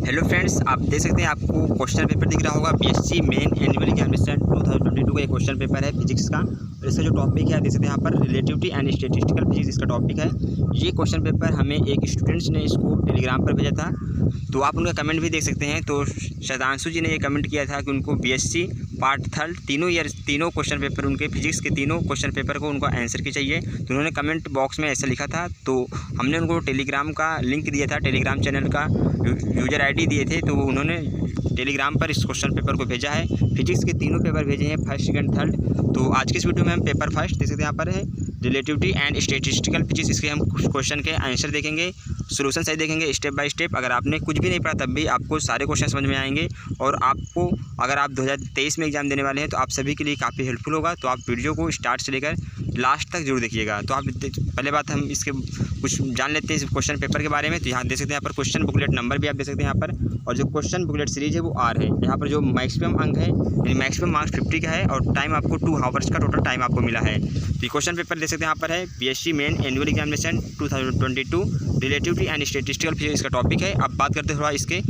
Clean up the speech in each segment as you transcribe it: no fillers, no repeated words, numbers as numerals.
Hello friends, आप देख सकते हैं आपको क्वेश्चन पेपर दिख रहा होगा। बीएससी मेन एनुअल एग्जामिनेशन 2022 का ये क्वेश्चन पेपर है फिजिक्स का। और इसका जो टॉपिक है आप देख सकते हैं यहाँ पर रिलेटिविटी एंड स्टैटिस्टिकल फिजिक्स इसका टॉपिक है। ये क्वेश्चन पेपर हमें एक स्टूडेंट्स ने इसको टेलीग्राम पर भेजा था, तो आप उनका कमेंट भी देख सकते हैं। तो शतांशु जी ने ये कमेंट किया था कि उनको बीएससी पार्ट थर्ड तीनों क्वेश्चन पेपर उनके फिजिक्स के तीनों क्वेश्चन पेपर को उनको आंसर की चाहिए। तो उन्होंने कमेंट बॉक्स में ऐसा लिखा था, तो हमने उनको टेलीग्राम का लिंक दिया था, टेलीग्राम चैनल का यूज़र आईडी दिए थे, तो उन्होंने टेलीग्राम पर इस क्वेश्चन पेपर को भेजा है। फिजिक्स के तीनों पेपर भेजे हैं, फर्स्ट सेकंड थर्ड। तो आज की इस वीडियो में हम पेपर फर्स्ट देख सकते हैं यहाँ पर है रिलेटिविटी एंड स्टैटिस्टिकल फिजिक्स। इसके हम क्वेश्चन के आंसर देखेंगे, सोल्यूशन सही देखेंगे स्टेप बाय स्टेप। अगर आपने कुछ भी नहीं पढ़ा तब भी आपको सारे क्वेश्चन समझ में आएंगे, और आपको अगर आप 2023 में एग्जाम देने वाले हैं तो आप सभी के लिए काफ़ी हेल्पफुल होगा। तो आप वीडियो को स्टार्ट से लेकर लास्ट तक जरूर देखिएगा। तो आप पहले बात हम इसके कुछ जान लेते हैं इस क्वेश्चन पेपर के बारे में। तो यहाँ देख सकते हैं यहाँ पर क्वेश्चन बुकलेट नंबर भी आप देख सकते हैं यहाँ पर, और जो क्वेश्चन बुकलेट सीरीज है वो आर है। यहाँ पर जो मैक्सिमम अंक है यानी मैक्सिमम मार्क्स 50 का है, और टाइम आपको 2 आवर्स का टोटल टाइम आपको मिला है। तो ये क्वेश्चन पेपर देख सकते हैं यहाँ पर है BSc main annual examination 2022 relativity and statistical physics का टॉपिक है। अब बात करते हैं थोड़ा इसके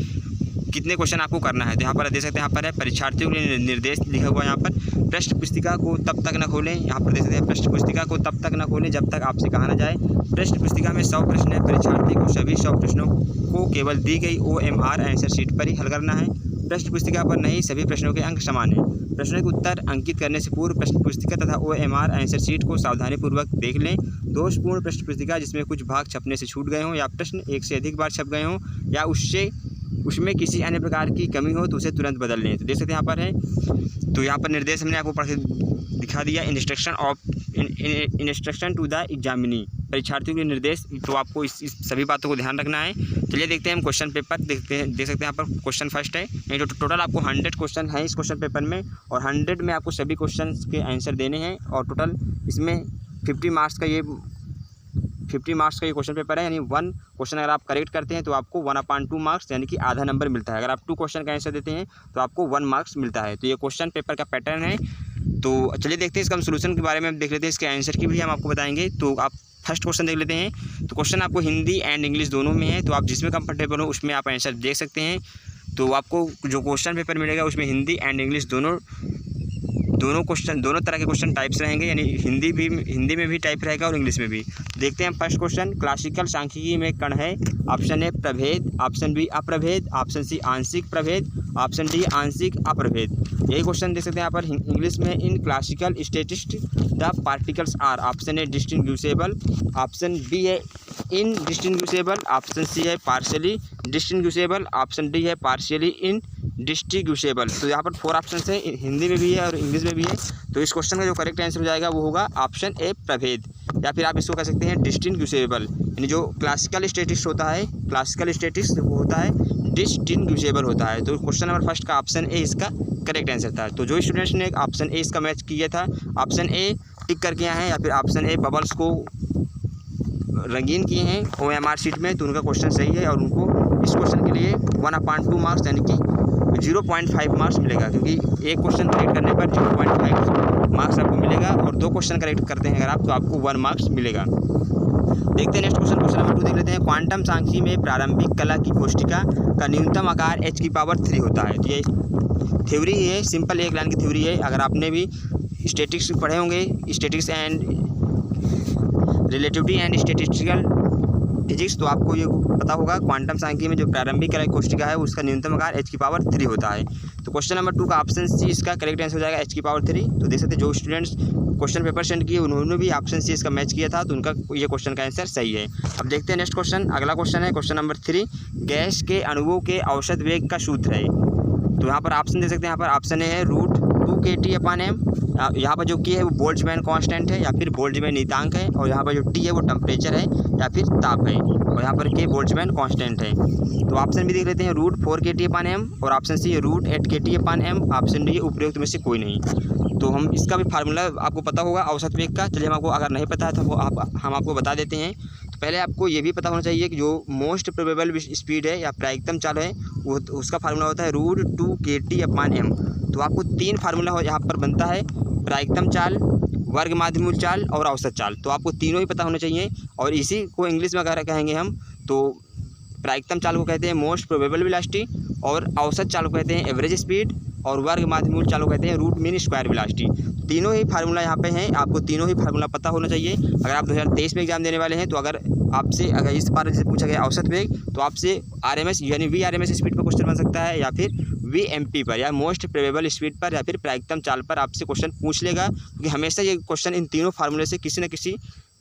कितने क्वेश्चन आपको करना है। तो यहाँ पर देख सकते हैं यहाँ पर है परीक्षार्थियों के लिए निर्देश लिखा हुआ है। यहाँ पर प्रश्न पुस्तिका को तब तक न खोलें। यहाँ पर देख सकते हैं प्रश्न पुस्तिका को तब तक न खोलें जब तक आपसे कहा न जाए। प्रश्न पुस्तिका में 100 प्रश्न है, परीक्षार्थी को सभी 100 प्रश्नों को केवल दी गई OMR आंसर शीट पर ही हल करना है। प्रश्न पुस्तिका पर नहीं सभी प्रश्नों के अंक समान हैं। प्रश्नों के उत्तर अंकित करने से पूर्व प्रश्न पुस्तिका तथा OMR आंसर शीट को सावधानीपूर्वक देख लें। दोषपूर्ण प्रश्न पुस्तिका जिसमें कुछ भाग छपने से छूट गए हों, या प्रश्न एक से अधिक बार छप गए हों, या उसमें किसी अन्य प्रकार की कमी हो तो उसे तुरंत बदल लें। तो देख सकते हैं यहाँ पर है, तो यहाँ पर निर्देश हमने आपको पढ़ के दिखा दिया। इंस्ट्रक्शन टू द एग्जामिनी, परीक्षार्थियों के निर्देश। तो आपको इस सभी बातों को ध्यान रखना है। चलिए देखते हैं हम क्वेश्चन पेपर देख सकते हैं यहाँ पर क्वेश्चन फर्स्ट है। नहीं तो टोटल आपको 100 क्वेश्चन है इस क्वेश्चन पेपर में, और 100 में आपको सभी क्वेश्चन के आंसर देने हैं। और टोटल इसमें 50 मार्क्स का ये क्वेश्चन पेपर है, यानी 1 क्वेश्चन अगर आप करेक्ट करते हैं तो आपको 1/2 मार्क्स यानी कि आधा नंबर मिलता है। अगर आप 2 क्वेश्चन का आंसर देते हैं तो आपको 1 मार्क्स मिलता है। तो ये क्वेश्चन पेपर का पैटर्न है। तो चलिए देखते हैं इसका हम सोल्यूशन के बारे में देख लेते हैं, इसके आंसर की भी हम आपको बताएंगे। तो आप फर्स्ट क्वेश्चन देख लेते हैं। तो क्वेश्चन आपको हिंदी एंड इंग्लिश दोनों में है, तो आप जिसमें कंफर्टेबल हो उसमें आप आंसर देख सकते हैं। तो आपको जो क्वेश्चन पेपर मिलेगा उसमें हिंदी एंड इंग्लिश दोनों तरह के क्वेश्चन टाइप्स रहेंगे, यानी हिंदी में भी टाइप रहेगा और इंग्लिश में भी। देखते हैं फर्स्ट क्वेश्चन। क्लासिकल सांख्यिकी में कण है। ऑप्शन ए प्रभेद, ऑप्शन बी अप्रभेद, ऑप्शन सी आंशिक प्रभेद, ऑप्शन डी आंशिक अप्रभेद। यही क्वेश्चन देख सकते हैं यहाँ पर इंग्लिश में। In classical statistics the particles are. Option A distinguishable, option B है इनडिस्टिंग्विशेबल, ऑप्शन सी है पार्शियली डिस्टिंग्विशेबल, ऑप्शन डी है पार्शियली इनडिस्टिंग्विशेबल। तो यहाँ पर 4 ऑप्शन है, हिंदी में भी है और इंग्लिश में भी है। तो इस क्वेश्चन का जो करेक्ट आंसर हो जाएगा वो होगा ऑप्शन ए प्रभेद, या फिर आप इसको कह सकते हैं डिस्टिंग्विशेबल। यानी जो क्लासिकल स्टैटिस्टिक्स होता है, क्लासिकल स्टैटिस्टिक्स वो होता है डिस्टिंग्विशेबल होता है। तो क्वेश्चन नंबर फर्स्ट का ऑप्शन ए इसका करेक्ट आंसर था। तो जो स्टूडेंट्स ने ऑप्शन ए इसका मैच किया था, ऑप्शन ए टिक करके आए हैं, या फिर ऑप्शन ए बबल्स को रंगीन किए हैं OMR शीट में, तो उनका क्वेश्चन सही है। और उनको इस क्वेश्चन के लिए 1/2 मार्क्स यानी कि 0.5 मार्क्स मिलेगा, क्योंकि एक क्वेश्चन करेक्ट करने पर 0.5 मार्क्स आपको मिलेगा, और 2 क्वेश्चन करेक्ट करते हैं अगर आप तो आपको 1 मार्क्स मिलेगा। देखते हैं नेक्स्ट क्वेश्चन, क्वेश्चन नंबर 2 देख लेते हैं। क्वांटम सांख्यिकी में प्रारंभिक कला की कोशिका का न्यूनतम आकार h⁻³ होता है। तो ये थ्योरी है, सिंपल एक लाइन की थ्योरी है। अगर आपने भी स्टैटिस्टिक्स पढ़े होंगे, statistics and relativity and statistical physics, तो आपको ये पता होगा क्वांटम सांख्यिकी में जो प्रारंभिक कला कोशिका है उसका न्यूनतम आकार h⁻³ होता है। तो क्वेश्चन नंबर 2 का ऑप्शन सी इसका करेक्ट आंसर हो जाएगा h⁻³। तो देख सकते हैं जो स्टूडेंट्स क्वेश्चन पेपर सेंड किए उन्होंने भी ऑप्शन सी इसका मैच किया था, तो उनका ये क्वेश्चन का आंसर सही है। अब देखते हैं नेक्स्ट क्वेश्चन। अगला क्वेश्चन है क्वेश्चन नंबर 3। गैस के अणुओं के औसत वेग का सूत्र है। तो यहाँ पर ऑप्शन दे सकते हैं। यहाँ पर ऑप्शन ए है √2kT/m। यहाँ पर जो की है वो बोल्ट्जमैन कांस्टेंट है, या फिर बोल्ट्जमैन नीतांक है, और यहाँ पर जो टी है वो टेम्परेचर है या फिर ताप है, और यहाँ पर के बोल्ट्जमैन कांस्टेंट है। तो ऑप्शन भी देख लेते हैं √4kT/m, और option C √8kT/m, option D उपयुक्त में से कोई नहीं। तो हम इसका भी फार्मूला आपको पता होगा औसत वेग का। चलिए हम आपको अगर नहीं पता है तो हम आपको बता देते हैं। तो पहले आपको ये भी पता होना चाहिए कि जो मोस्ट प्रोबेबल स्पीड है या प्रायिकतम चाल है वो उसका फार्मूला होता है √2kT/m। तो आपको 3 फार्मूला यहाँ पर बनता है, प्रायिकतम चाल, वर्ग माध्यमूल चाल और औसत चाल। तो आपको तीनों ही पता होने चाहिए। और इसी को इंग्लिश में अगर कहेंगे हम तो प्रायिकतम चाल को कहते हैं मोस्ट प्रोबेबल वेलोसिटी, और औसत चाल को कहते हैं एवरेज स्पीड, और वर्ग माध्य मूल चाल को कहते हैं रूट मीन स्क्वायर वेलोसिटी। तीनों ही फार्मूला यहाँ पे हैं, आपको तीनों ही फार्मूला पता होना चाहिए। अगर आप 2023 में एग्जाम देने वाले हैं तो अगर इस बार जैसे पूछा गया औसत वेग, तो आपसे RMS यानी VRMS स्पीड पर क्वेश्चन बन सकता है, या फिर VMP पर या मोस्ट प्रोबेबल स्पीड पर, या फिर प्रायिकतम चाल पर आपसे क्वेश्चन पूछ लेगा, क्योंकि हमेशा ये क्वेश्चन इन तीनों फार्मूले से किसी न किसी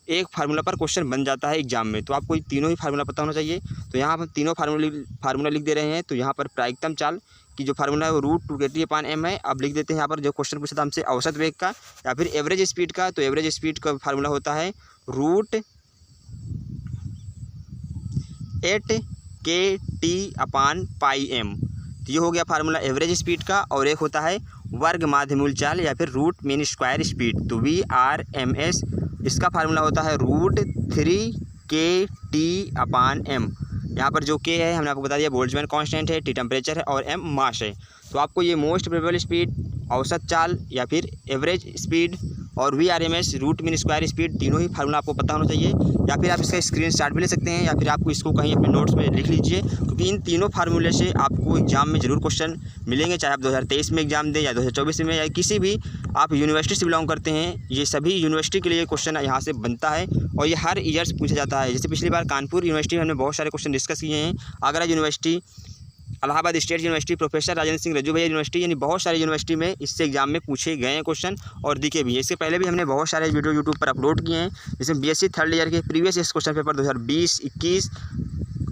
एक फार्मूला पर क्वेश्चन बन जाता है एग्जाम में। तो आपको तीनों ही फार्मूला पता होना चाहिए। तो यहाँ पर तीनों फार्मूला लिख दे रहे हैं। तो यहाँ पर प्रायिकतम चाल की जो फार्मूला है वो √2kT/m है। अब लिख देते हैं यहाँ पर जो क्वेश्चन पूछा था हमसे औसत वेग का या फिर एवरेज स्पीड का, तो एवरेज स्पीड का फार्मूला होता है √8kT/m। तो ये हो गया फार्मूला एवरेज स्पीड का। और एक होता है वर्ग माध्य मूल चाल या फिर रूट मीन स्क्वायर स्पीड, तो VRMS, इसका फार्मूला होता है √3kT/m। यहाँ पर जो K है हमने आपको बता दिया बोल्ट्जमैन कांस्टेंट है, T टेम्परेचर है और M मास है। तो आपको ये मोस्ट प्रोबेबल स्पीड, औसत चाल या फिर एवरेज स्पीड और VRMS root mean square speed, तीनों ही फार्मूला आपको पता होना चाहिए। या फिर आप इसका स्क्रीनशॉट भी ले सकते हैं, या फिर आपको इसको कहीं अपने नोट्स में लिख लीजिए, क्योंकि इन तीनों फार्मूले से आपको एग्जाम में ज़रूर क्वेश्चन मिलेंगे, चाहे आप 2023 में एग्जाम दें या 2024 में, या किसी भी आप यूनिवर्सिटी से बिलोंग करते हैं, ये सभी यूनिवर्सिटी के लिए क्वेश्चन यहाँ से बनता है और ये हर ईयर्स पूछा जाता है। जैसे पिछली बार कानपुर यूनिवर्सिटी में हमने बहुत सारे क्वेश्चन डिस्कस किए हैं, Agra university, Allahabad state university, professor Rajendra Singh Rajju Bhaiya university, यानी बहुत सारी यूनिवर्सिटी में इससे एग्जाम में पूछे गए हैं क्वेश्चन और दिखे भी हैं। इससे पहले भी हमने बहुत सारे वीडियो यूट्यूब पर अपलोड किए हैं, जैसे BSc थर्ड ईयर के प्रीवियस इयर्स क्वेश्चन पेपर 2020-21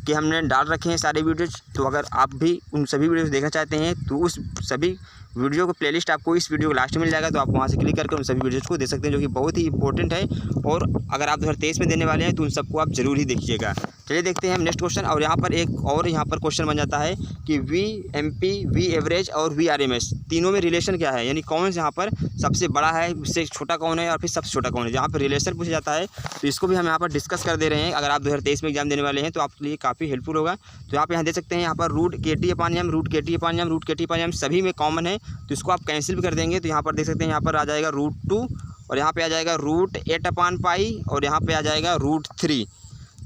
के हमने डाल रखे हैं सारे वीडियोज। तो अगर आप भी उन सभी वीडियोज देखना चाहते हैं तो उस सभी वीडियो का प्लेलिस्ट आपको इस वीडियो के लास्ट में मिल जाएगा, तो आप वहां से क्लिक करके उन सभी वीडियोज़ को देख सकते हैं, जो कि बहुत ही इंपॉर्टेंट है। और अगर आप 2023 में देने वाले हैं तो उन सबको आप जरूर ही देखिएगा। चलिए देखते हैं हम नेक्स्ट क्वेश्चन। और यहाँ पर एक और यहाँ पर क्वेश्चन बन जाता है कि VMP, V एवरेज और VRMS तीनों में रिलेशन क्या है, यानी कौन से यहाँ पर सबसे बड़ा है, उससे छोटा कौन है और फिर सबसे छोटा कौन है। जहाँ पर रिलेशन पूछा जाता है तो इसको भी हम यहाँ पर डिस्कस कर दे रहे हैं। अगर आप 2023 में एग्जाम देने वाले हैं तो आपके लिए काफ़ी हेल्पफुल होगा। तो यहाँ देख सकते हैं, यहाँ पर √kT/m सभी में कॉमन है, तो इसको आप कैंसिल भी कर देंगे। तो यहाँ पर देख सकते हैं, यहाँ पर आ जाएगा √2 और यहाँ पे आ जाएगा √8/π और यहाँ पे आ जाएगा √3।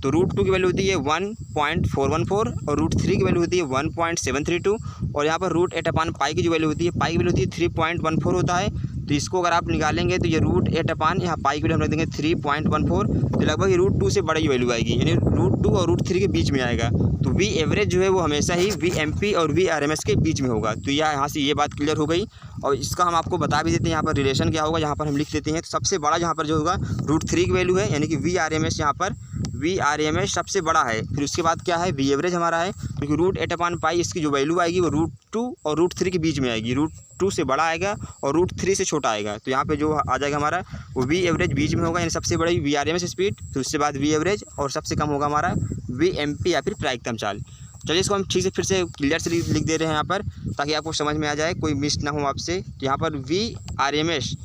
तो √2 की वैल्यू होती है 1.414 और √3 की वैल्यू होती है 1.732 और यहाँ पर √8/π की जो वैल्यू होती है, पाई की वैल्यू होती है 3.14 होता है। तो इसको अगर आप निकालेंगे तो ये √8/, यहाँ पाई की वैल्यू हम रख देंगे 3.14, तो लगभग ये √2 से बड़ी वैल्यू आएगी, यानी √2 और √3 के बीच में आएगा। तो V एवरेज जो है वो हमेशा ही VMP और VRMS के बीच में होगा। तो यहाँ से ये बात क्लियर हो गई। और इसका हम आपको बता भी देते हैं यहाँ पर रिलेशन क्या होगा, यहाँ पर हम लिख देते हैं। तो सबसे बड़ा यहाँ पर जो होगा √3 की वैल्यू है, यानी कि VRMS, यहाँ पर VRMS सबसे बड़ा है। फिर उसके बाद क्या है, V एवरेज हमारा है, क्योंकि √8/π इसकी जो वैल्यू आएगी वो √2 और √3 के बीच में आएगी। √2 से बड़ा आएगा और √3 से छोटा आएगा। तो यहाँ पे जो आ जाएगा हमारा वो V एवरेज बीच में होगा, यानी सबसे बड़ी VRMS स्पीड, फिर उसके बाद V एवरेज और सबसे कम होगा हमारा VMP या फिर प्रायिकतम चाल। चलिए इसको हम ठीक से फिर से क्लियर से लिख दे रहे हैं यहाँ पर, ताकि आपको समझ में आ जाए, कोई मिस ना हो आपसे। तो यहाँ पर VRMS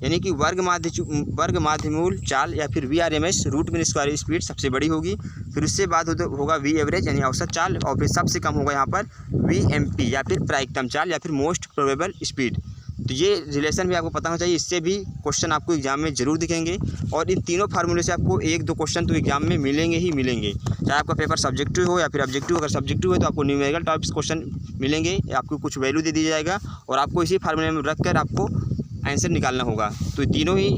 यानी कि वर्ग माध्य मूल चाल या फिर VRMS root mean square speed सबसे बड़ी होगी। फिर उससे बाद होगा V एवरेज यानी औसत चाल, और फिर सबसे कम होगा यहाँ पर VMP या फिर प्रायिकतम चाल या फिर मोस्ट प्रोबेबल स्पीड। तो ये रिलेशन भी आपको पता होना चाहिए, इससे भी क्वेश्चन आपको एग्जाम में जरूर दिखेंगे। और इन तीनों फार्मूले से आपको 1-2 क्वेश्चन तो एग्जाम में मिलेंगे ही मिलेंगे, चाहे आपका पेपर सब्जेक्टिव हो या फिर ऑब्जेक्टिव। अगर सब्जेक्टिव है तो आपको न्यूमेरिकल टॉपिक्स क्वेश्चन मिलेंगे, आपको कुछ वैल्यू दे दिया जाएगा और आपको इसी फार्मूले में रख कर आपको आंसर निकालना होगा। तो तीनों ही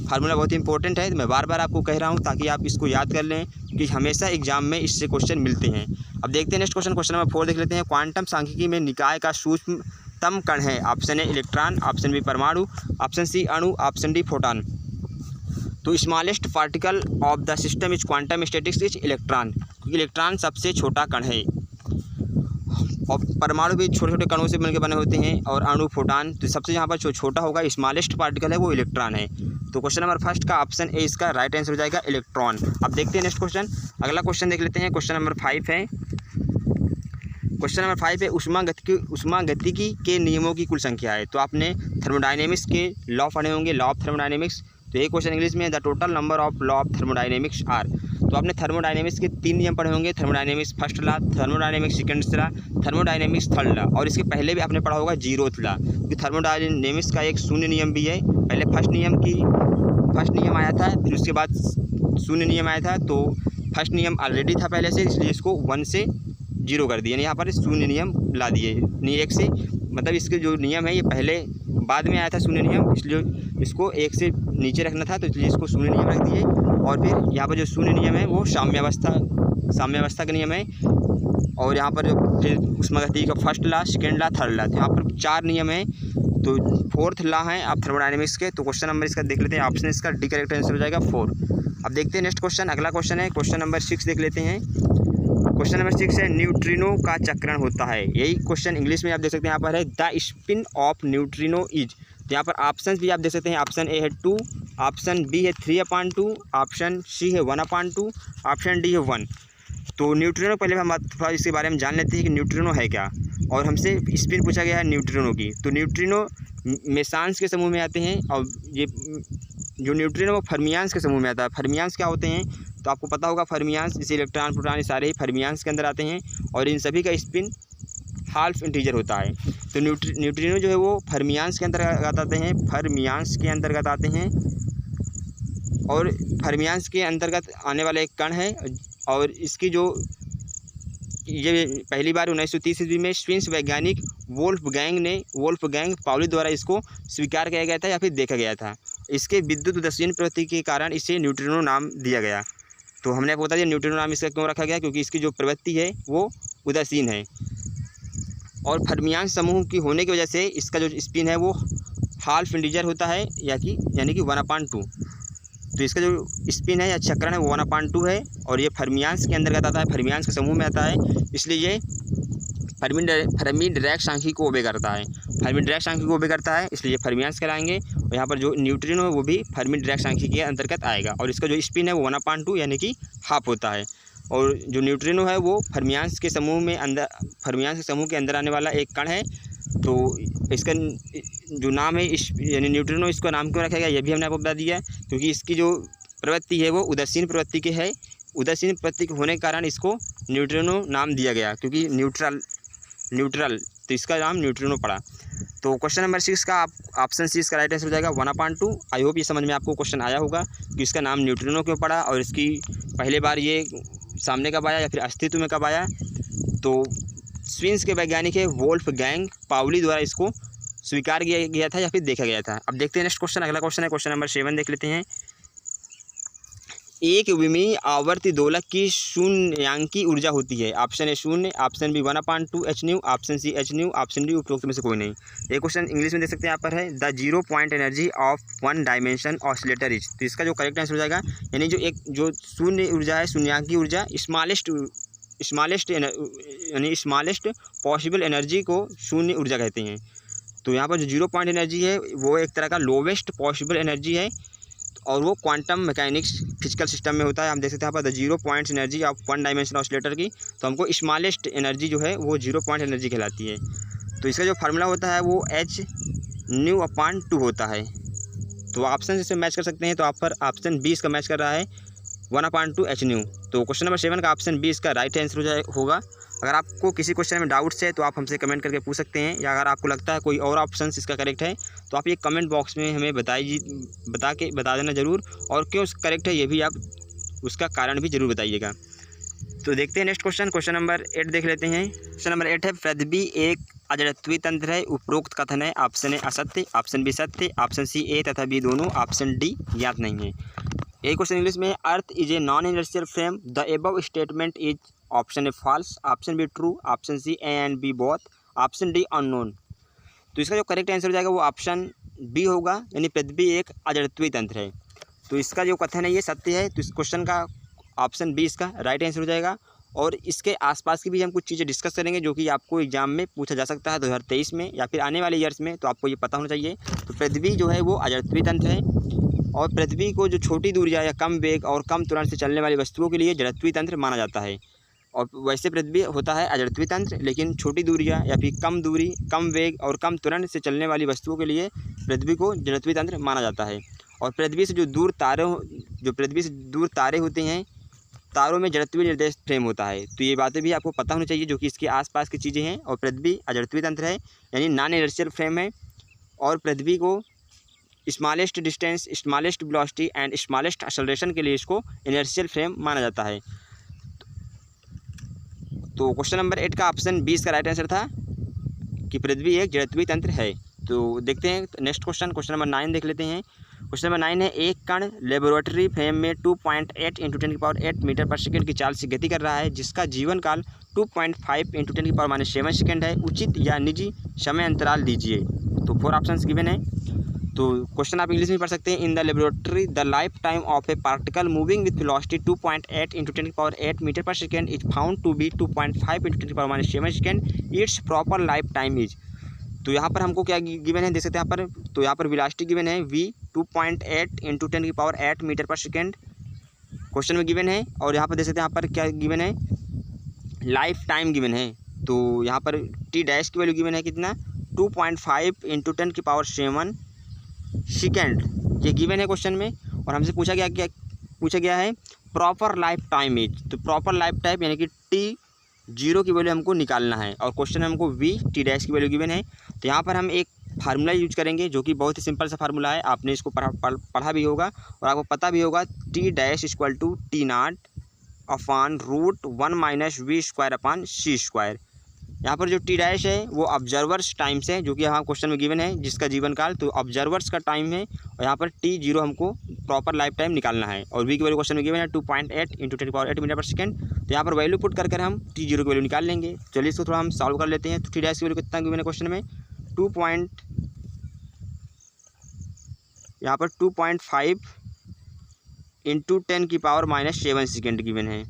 फार्मूला बहुत इंपॉर्टेंट है, तो मैं बार बार आपको कह रहा हूँ ताकि आप इसको याद कर लें कि हमेशा एग्जाम में इससे क्वेश्चन मिलते हैं। अब देखते हैं नेक्स्ट क्वेश्चन नंबर 4 देख लेते हैं। क्वांटम सांख्यिकी में निकाय का सूक्ष्मतम कण है। Option A electron, option B परमाणु, ऑप्शन सी अणु, ऑप्शन डी फोटॉन। तो smallest particle of the system is quantum statics is electron, क्योंकि इलेक्ट्रॉन सबसे छोटा कण है। और परमाणु भी छोटे छोटे कणों से मिलकर बने होते हैं, और अणु फोटॉन, तो सबसे यहाँ पर जो छोटा होगा स्मॉलेस्ट पार्टिकल है वो इलेक्ट्रॉन है। तो क्वेश्चन नंबर 1 का ऑप्शन ए इसका राइट आंसर हो जाएगा इलेक्ट्रॉन। अब देखते हैं नेक्स्ट क्वेश्चन। अगला क्वेश्चन देख लेते हैं, क्वेश्चन नंबर 5 है। क्वेश्चन नंबर 5 है उष्मागतिकी के नियमों की कुल संख्या है। तो आपने थर्मोडायनेमिक्स के लॉ पढ़े होंगे, लॉ ऑफ थर्मोडायनेमिक्स। तो ये क्वेश्चन इंग्लिश में the total number of law of thermodynamics are. तो आपने थर्मोडायनेमिक्स के 3 नियम पढ़े होंगे, thermodynamics first law, thermodynamics second law, thermodynamics third law, और इसके पहले भी आपने पढ़ा होगा 0th लॉ, क्योंकि थर्मोडायनेमिक्स का एक शून्य नियम भी है। पहले फर्स्ट नियम आया था, फिर उसके बाद शून्य नियम आया था। तो फर्स्ट नियम ऑलरेडी था पहले से, इसलिए इसको 1 से 0 कर दिया, यहाँ पर शून्य नियम ला दिए, नहीं 1 से, मतलब इसके जो नियम है ये पहले बाद में आया था शून्य नियम, इसलिए इसको 1 से नीचे रखना था, तो इसलिए इसको शून्य नियम रख दिए। और फिर यहाँ पर जो शून्य नियम है वो साम्यावस्था का नियम है। और यहाँ पर जो फिर ऊष्मागतिकी का first law, second law, third law, तो यहाँ पर 4 नियम है। तो फोर्थ लॉ है आप थर्मोडायनेमिक्स के। तो क्वेश्चन नंबर इसका देख लेते हैं, ऑप्शन इसका डी करेक्ट आंसर हो जाएगा 4। अब देखते हैं नेक्स्ट क्वेश्चन, अगला क्वेश्चन है क्वेश्चन नंबर 6 देख लेते हैं। क्वेश्चन नंबर 6 है न्यूट्रिनो का चक्रण होता है। यही क्वेश्चन इंग्लिश में आप देख सकते हैं, यहाँ पर है the spin off neutrino is. तो यहाँ पर ऑप्शन भी आप देख सकते हैं, ऑप्शन ए है 2, ऑप्शन बी है 3/2, ऑप्शन सी है 1/2, ऑप्शन डी है 1। तो न्यूट्रिनो पहले हम थोड़ा इसके बारे में जान लेते हैं कि न्यूट्रिनो है क्या, और हमसे स्पिन पूछा गया है न्यूट्रिनो की। तो न्यूट्रिनो मेसांस के समूह में आते हैं, और ये जो न्यूट्रिनो वो फर्मियांस के समूह में आता है। फर्मियांस क्या होते हैं तो आपको पता होगा, फर्मियांस जैसे इलेक्ट्रॉन प्रोटॉन ये सारे ही फर्मियांस के अंदर आते हैं, और इन सभी का स्पिन हाल्फ इंटीजर होता है। तो न्यूट्रिनो जो है वो फर्मियांस के अंतर्गत आते हैं, फर्मियांस के अंतर्गत आते हैं, और फर्मियांस के अंतर्गत आने वाला एक कण है। और इसकी जो ये पहली बार 1930 ईस्वी में स्विस वैज्ञानिक वोल्फगैंग पाउली द्वारा इसको स्वीकार किया गया था या फिर देखा गया था। इसके विद्युत उदासीन प्रवृत्ति के कारण इसे न्यूट्रिनो नाम दिया गया। तो हमने आपको बता दिया न्यूट्रिनो नाम इसका क्यों रखा गया, क्योंकि इसकी जो प्रवृत्ति है वो उदासीन है, और फर्मियांस समूह की होने की वजह से इसका जो स्पिन है वो हाल्फ इंटीजर होता है, यानी कि 1/2। तो इसका जो स्पिन है या चक्रण है वो 1/2 है, और ये फर्मियांस के अंतर्गत आता है, फर्मियांस के समूह में आता है, इसलिए ये फर्मी डायरेक्ट सांख्यिकी को ओबे करता है। फर्मी डायरेक्ट सांख्यिकी को ओबे करता है, इसलिए ये फर्मियांस कहलाएंगे। और यहाँ पर जो न्यूट्रिनो है वो भी फर्मी डायरेक्ट सांख्यिकी के अंतर्गत आएगा, और इसका जो स्पिन है वो 1/2 यानी कि हाफ होता है। और जो न्यूट्रिनो है वो फर्मियांस के समूह के अंदर आने वाला एक कण है। तो इसका जो नाम है यानी न्यूट्रिनो, इसका नाम क्यों रखा गया ये भी हमने आपको बता दिया, क्योंकि इसकी जो प्रवृत्ति है वो उदासीन प्रवृत्ति की है। उदासीन प्रवृत्ति के होने के कारण इसको न्यूट्रिनो नाम दिया गया, क्योंकि न्यूट्रल तो इसका नाम न्यूट्रिनो पड़ा। तो क्वेश्चन नंबर 6 का ऑप्शन सी इसका राइट आंसर हो जाएगा 1/2। आई होप ये समझ में आपको क्वेश्चन आया होगा कि इसका नाम न्यूट्रिनो क्यों पड़ा, और इसकी पहले बार ये सामने कब आया या फिर अस्तित्व में कब आया। तो स्विस के वैज्ञानिक है वोल्फगैंग पाउली द्वारा इसको स्वीकार किया गया था या फिर देखा गया था। अब देखते हैं नेक्स्ट क्वेश्चन, अगला क्वेश्चन है क्वेश्चन नंबर 7 देख लेते हैं। एक विमीय आवर्ती दोलक की शून्यांकी ऊर्जा होती है। Option A 0, option B 1/2 hν, option C hν, option D उपरोक्त में से कोई नहीं। ये क्वेश्चन इंग्लिश में देख सकते हैं, यहाँ पर है the 0 point energy of 1 dimension oscillator is. तो इसका जो करेक्ट आंसर हो जाएगा, यानी जो शून्य ऊर्जा है, शून्यांकी ऊर्जा, स्मॉलेस्ट पॉसिबल एनर्जी को शून्य ऊर्जा कहते हैं। तो यहाँ पर जो 0 पॉइंट एनर्जी है वो एक तरह का लोवेस्ट पॉसिबल एनर्जी है, और वो क्वांटम मैकेनिक्स फिजिकल सिस्टम में होता है। हम देख सकते हैं यहाँ पर the 0 point energy of 1 dimension oscillator की, तो हमको स्मॉलेस्ट एनर्जी जो है वो 0 पॉइंट एनर्जी कहलाती है। तो इसका जो फार्मूला होता है वो hν/2 होता है। तो ऑप्शन से मैच कर सकते हैं, तो आप पर ऑप्शन बी इसका मैच कर रहा है 1/2 hν। तो क्वेश्चन नंबर 7 का ऑप्शन बी इसका राइट आंसर होगा। अगर आपको किसी क्वेश्चन में डाउट्स है तो आप हमसे कमेंट करके पूछ सकते हैं, या अगर आपको लगता है कोई और ऑप्शन इसका करेक्ट है तो आप ये कमेंट बॉक्स में हमें बता देना ज़रूर, और क्यों करेक्ट है ये भी आप उसका कारण भी ज़रूर बताइएगा। तो देखते हैं नेक्स्ट क्वेश्चन नंबर 8 देख लेते हैं। क्वेश्चन नंबर 8 है पृथ्वी एक अजड़त्वीय तंत्र है, उपरोक्त कथन है। ऑप्शन ए असत्य, ऑप्शन बी सत्य, ऑप्शन सी ए तथा बी दोनों, ऑप्शन डी ज्ञात नहीं है। एक क्वेश्चन इंग्लिश में, earth is a non inertial frame, the above statement is. Option A false, option B true, option C A and B both, option D unknown. तो इसका जो करेक्ट आंसर हो जाएगा वो ऑप्शन बी होगा, यानी पृथ्वी एक अजड़त्वीय तंत्र है। तो इसका जो कथन है ये सत्य है, तो इस क्वेश्चन का ऑप्शन बी इसका राइट आंसर हो जाएगा। और इसके आसपास की भी हम कुछ चीज़ें डिस्कस करेंगे जो कि आपको एग्जाम में पूछा जा सकता है 2023 में या फिर आने वाले ईयर्स में, तो आपको ये पता होना चाहिए। तो पृथ्वी जो है वो अजड़त्वीय तंत्र है, और पृथ्वी को जो छोटी दूरियां या कम वेग और कम त्वरण से चलने वाली वस्तुओं के लिए जड़त्वीय तंत्र माना जाता है। और वैसे पृथ्वी होता है अजड़त्वीय तंत्र, लेकिन छोटी दूरियां या फिर कम दूरी, कम वेग और कम त्वरण से चलने वाली वस्तुओं के लिए पृथ्वी को जड़त्वीय तंत्र माना जाता है। और पृथ्वी से दूर तारे होते हैं, तारों में जड़त्वीय निर्देश फ्रेम होता है। तो ये बातें भी आपको पता होनी चाहिए जो कि इसके आसपास की चीज़ें हैं। और पृथ्वी अजड़त्वीय तंत्र है, यानी नॉन इनर्शियल फ्रेम है, और पृथ्वी को smallest distance, smallest velocity and smallest acceleration के लिए इसको इनर्शियल फ्रेम माना जाता है। तो क्वेश्चन नंबर 8 का ऑप्शन 20 का राइट आंसर था कि पृथ्वी एक जड़त्वीय तंत्र है। तो देखते हैं नेक्स्ट क्वेश्चन, क्वेश्चन नंबर 9 देख लेते हैं। क्वेश्चन नंबर 9 है, एक कण लेबोरेटरी फ्रेम में 2.8 × 10⁸ मीटर पर सेकंड की चाल से गति कर रहा है, जिसका जीवन काल 2.5 × 10⁻⁷ सेकंड है। उचित या निजी समय अंतराल दीजिए। तो 4 ऑप्शंस गिवन है। तो क्वेश्चन आप इंग्लिश में पढ़ सकते हैं। In the laboratory the life time of a particle moving with velocity 2.8 × 10⁸ meter per second is found to be 2.5 × 10⁻⁷ second. It's proper life time is. तो यहाँ पर हमको क्या गिवन है, देख सकते हैं यहाँ पर। तो यहाँ पर वेलोसिटी गिवन है v 2.8 × 10⁸ meter per second question में गिवन है। और यहाँ पर देख सकते हैं यहाँ पर क्या गिवन है, लाइफ टाइम गिवन है। तो यहाँ पर t डैश की वैल्यू गिवन है कितना, 2.5 × 10⁷ सेकंड, ये गिवन है क्वेश्चन में। और हमसे पूछा गया है प्रॉपर लाइफ टाइम इज। तो प्रॉपर लाइफ टाइम यानी कि t0 की वैल्यू हमको निकालना है। और क्वेश्चन में हमको v t डैश की वैल्यू गिवन है। तो यहाँ पर हम एक फार्मूला यूज करेंगे जो कि बहुत ही सिंपल सा फार्मूला है। आपने इसको पढ़ा भी होगा और आपको पता भी होगा। t dash equal to T0 upon √1 - v²/c²। यहाँ पर जो t डैश है वो ऑब्जर्वर्स टाइम से, जो कि यहाँ क्वेश्चन में गिवन है, जिसका जीवन काल तो ऑब्जर्वर्स का टाइम है। और यहाँ पर t0 हमको प्रॉपर लाइफ टाइम निकालना है। और v की वैल्यू क्वेश्चन में गिवन है 2.8 × 10⁸ मीटर पर सेकंड। तो यहाँ पर वैल्यू पुट कर हम t0 की वैल्यू निकाल लेंगे। चलिए इसको थोड़ा हम सॉल्व कर लेते हैं। तो t डैश की वैल्यू कितना गिवन है क्वेश्चन में, यहाँ पर 2.5 × 10⁻⁷ सेकंड गिवन है।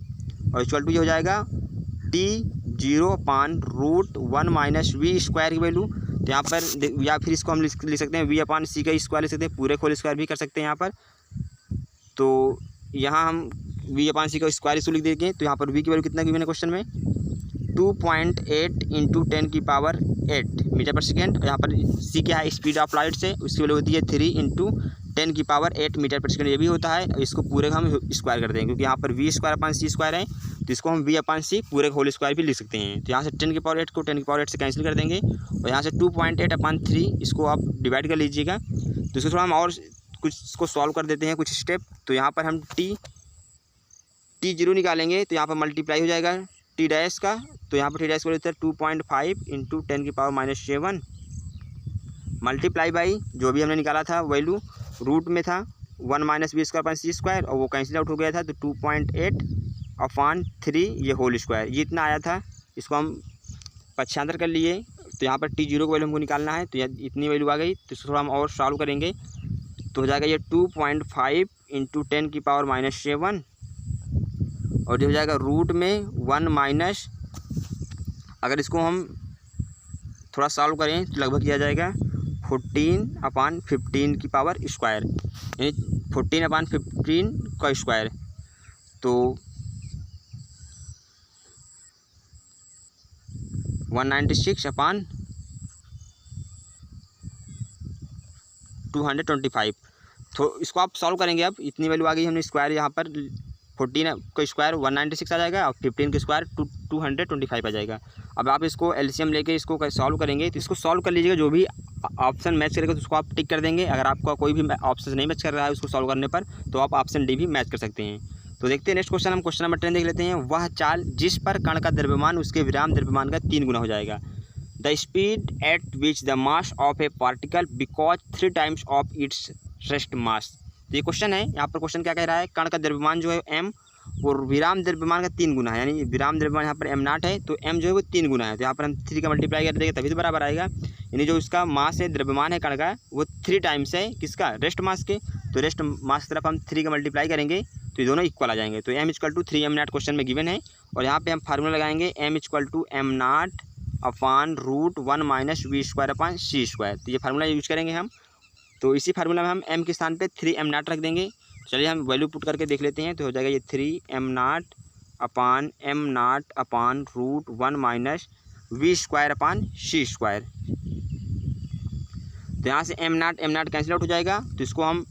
और इक्वल टू ये हो जाएगा t0 अपॉन √1 - v² की वैल्यू। तो यहाँ पर या फिर इसको हम लिख सकते हैं v/c का स्क्वायर लिख सकते हैं, पूरे होल स्क्वायर भी कर सकते हैं यहाँ पर। तो यहाँ हम v/c का स्क्वायर इसको लिख देंगे। तो यहाँ पर v की वैल्यू कितना गिवन है क्वेश्चन में, 2.8 × 10⁸ मीटर पर सेकेंड। और यहाँ पर c क्या है, स्पीड ऑफ लाइट से, उसकी वैल्यू होती है 3 × 10⁸ मीटर पर सेकेंड, ये भी होता है। इसको पूरे का हम स्क्वायर कर देंगे क्योंकि यहाँ पर v²/c² है। तो इसको हम v/c पूरे होल स्क्वायर भी लिख सकते हैं। तो यहाँ से 10⁸ को 10⁸ से कैंसिल कर देंगे। और यहाँ से 2.8/3 इसको आप डिवाइड कर लीजिएगा। तो इसको थोड़ा हम और कुछ इसको सॉल्व कर देते हैं कुछ स्टेप। तो यहाँ पर हम t0 निकालेंगे। तो यहाँ पर मल्टीप्लाई हो जाएगा t डैश का। तो यहाँ पर t डैश को लेते हैं 2.5 × 10⁻⁷ मल्टीप्लाई बाई जो भी हमने निकाला था वैल्यू रूट में था 1 - v²/c² और वो कैंसिल आउट हो गया था। तो 2.8/3 ये होल स्क्वायर, ये इतना आया था। इसको हम पक्षांतर कर लिए। तो यहाँ पर t0 को वैल्यू हमको निकालना है। तो इतनी वैल्यू आ गई। तो इसको थोड़ा हम और सॉल्व करेंगे। तो हो जाएगा ये 2.5 × 10⁻⁷ और ये हो जाएगा रूट में 1 - अगर इसको हम थोड़ा सॉल्व करें तो लगभग किया जाएगा 14/15² यानी 14/15 का स्क्वायर। तो 196/225। तो इसको आप सॉल्व करेंगे। अब इतनी वैल्यू आ गई हमने स्क्वायर, यहाँ पर 14 का स्क्वायर 196 आ जाएगा और 15 का स्क्वायर 225 आ जाएगा। अब आप इसको एलसीएम लेके इसको सॉल्व करेंगे। तो इसको सॉल्व कर लीजिएगा, जो भी ऑप्शन मैच करेगा तो उसको आप टिक कर देंगे। अगर आपका कोई भी ऑप्शन नहीं मैच कर रहा है उसको सॉल्व करने पर, तो आप ऑप्शन डी भी मैच कर सकते हैं। तो देखते हैं नेक्स्ट क्वेश्चन। हम क्वेश्चन नंबर 10 देख लेते हैं। वह चाल जिस पर कण का द्रव्यमान उसके विराम द्रव्यमान का 3 गुना हो जाएगा। The speed at which the mass of a particle because 3 times of its rest mass. तो ये क्वेश्चन है। यहाँ पर क्वेश्चन क्या कह रहा है, कण का द्रव्यमान जो है m और विराम द्रव्यमान का 3 गुना है। यानी विराम द्रव्यमान यहाँ पर m0 है तो m जो है वो 3 गुना है। तो यहाँ पर हम 3 का मल्टीप्लाई कर देंगे तभी तो बराबर आएगा। यानी जो इसका मास है, द्रव्यमान है कण का, वो 3 टाइम्स है किसका, रेस्ट मास के। तो रेस्ट मास की तरफ हम 3 का मल्टीप्लाई करेंगे तो ये दोनों इक्वल आ जाएंगे। तो m = 3m0 क्वेश्चन में गिवन है। और यहाँ पे हम फार्मूला लगाएंगे m = m0 अपॉन √1 - v²/c²। तो ये फार्मूला यूज करेंगे हम। तो इसी फार्मूला में हम m के स्थान पे 3m0 रख देंगे। चलिए हम वैल्यू पुट करके देख लेते हैं। तो हो जाएगा ये 3m0 upon m0 upon √1 - v²/c²। तो यहाँ से m0 कैंसिल आउट हो जाएगा। तो इसको हम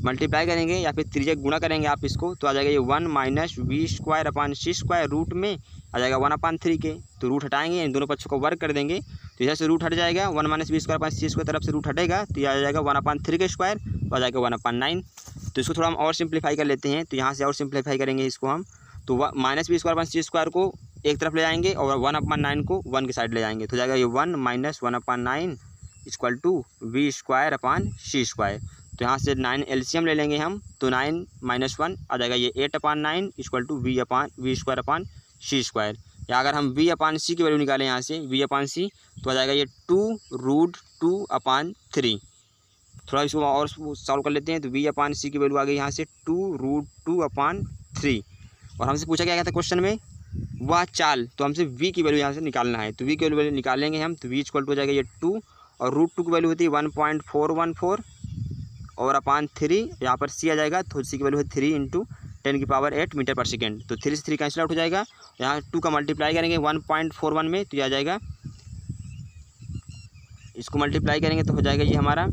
मल्टीप्लाई करेंगे या फिर त्रिज्या गुणा करेंगे आप इसको, तो आ जाएगा ये 1 - v² अपॉन c² रूट में आ जाएगा 1/3 के, तो रूट हटाएंगे, इन दोनों पक्षों को वर्ग कर देंगे तो इधर से रूट हट जाएगा, 1 - v² तरफ से रूट हटेगा तो ये आ जाएगा 1/3 के स्क्वायर, तो आ जाएगा 1/9। तो इसको थोड़ा हम और सिंप्लीफाई कर लेते हैं, तो यहाँ से और सिंप्लीफाई करेंगे इसको हम, तो -v² को एक तरफ ले जाएंगे और 1/9 को 1 की साइड ले जाएंगे, तो जाएगा ये 1 - 1/9 = v²/c²। तो यहाँ से 9 एलसीएम ले लेंगे हम, तो 9 - 1 आ जाएगा ये 8/9 = v²/c²। या अगर हम v/c की वैल्यू निकालें यहाँ से v/c, तो आ जाएगा ये 2√2/3। थोड़ा इसको और सॉल्व कर लेते हैं, तो v/c की वैल्यू आ गई यहाँ से 2√2/3। और हमसे पूछा क्या था क्वेश्चन में, वह चाल, तो हमसे v की वैल्यू यहाँ से निकालना है, तो v की वैल्यू निकालेंगे हम, तो v = हो जाएगा ये 2 और √2 की वैल्यू होती है 1.414 और /3 यहाँ पर c आ जाएगा, तो c की वैल्यू है 3 × 10⁸ मीटर/सेकेंड। तो 3 से 3 कैंसिल आउट हो जाएगा, यहाँ 2 का मल्टीप्लाई करेंगे 1.41 में, तो ये आ जाएगा, इसको मल्टीप्लाई करेंगे तो हो जाएगा ये हमारा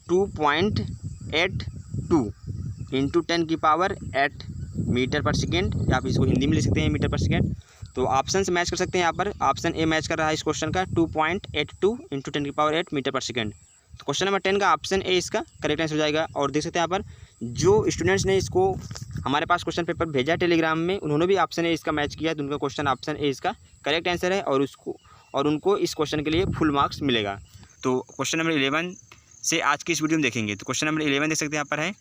2.82 × 10⁸ मीटर/सेकेंड, या आप इसको हिंदी में लिख सकते हैं मीटर/सेकेंड। तो ऑप्शन से मैच कर सकते हैं, यहाँ पर ऑप्शन ए मैच कर रहा है इस क्वेश्चन का 2.82 × 10⁸ मीटर/सेकेंड। तो क्वेश्चन नंबर 10 का ऑप्शन ए इसका करेक्ट आंसर हो जाएगा। और देख सकते हैं यहाँ पर जो स्टूडेंट्स ने इसको हमारे पास क्वेश्चन पेपर भेजा टेलीग्राम में, उन्होंने भी ऑप्शन ए इसका मैच किया, तो उनका क्वेश्चन ऑप्शन ए इसका करेक्ट आंसर है और उनको इस क्वेश्चन के लिए फुल मार्क्स मिलेगा। तो क्वेश्चन नंबर 11 से आज की इस वीडियो में देखेंगे। तो क्वेश्चन नंबर 11 देख सकते हैं यहाँ पर है,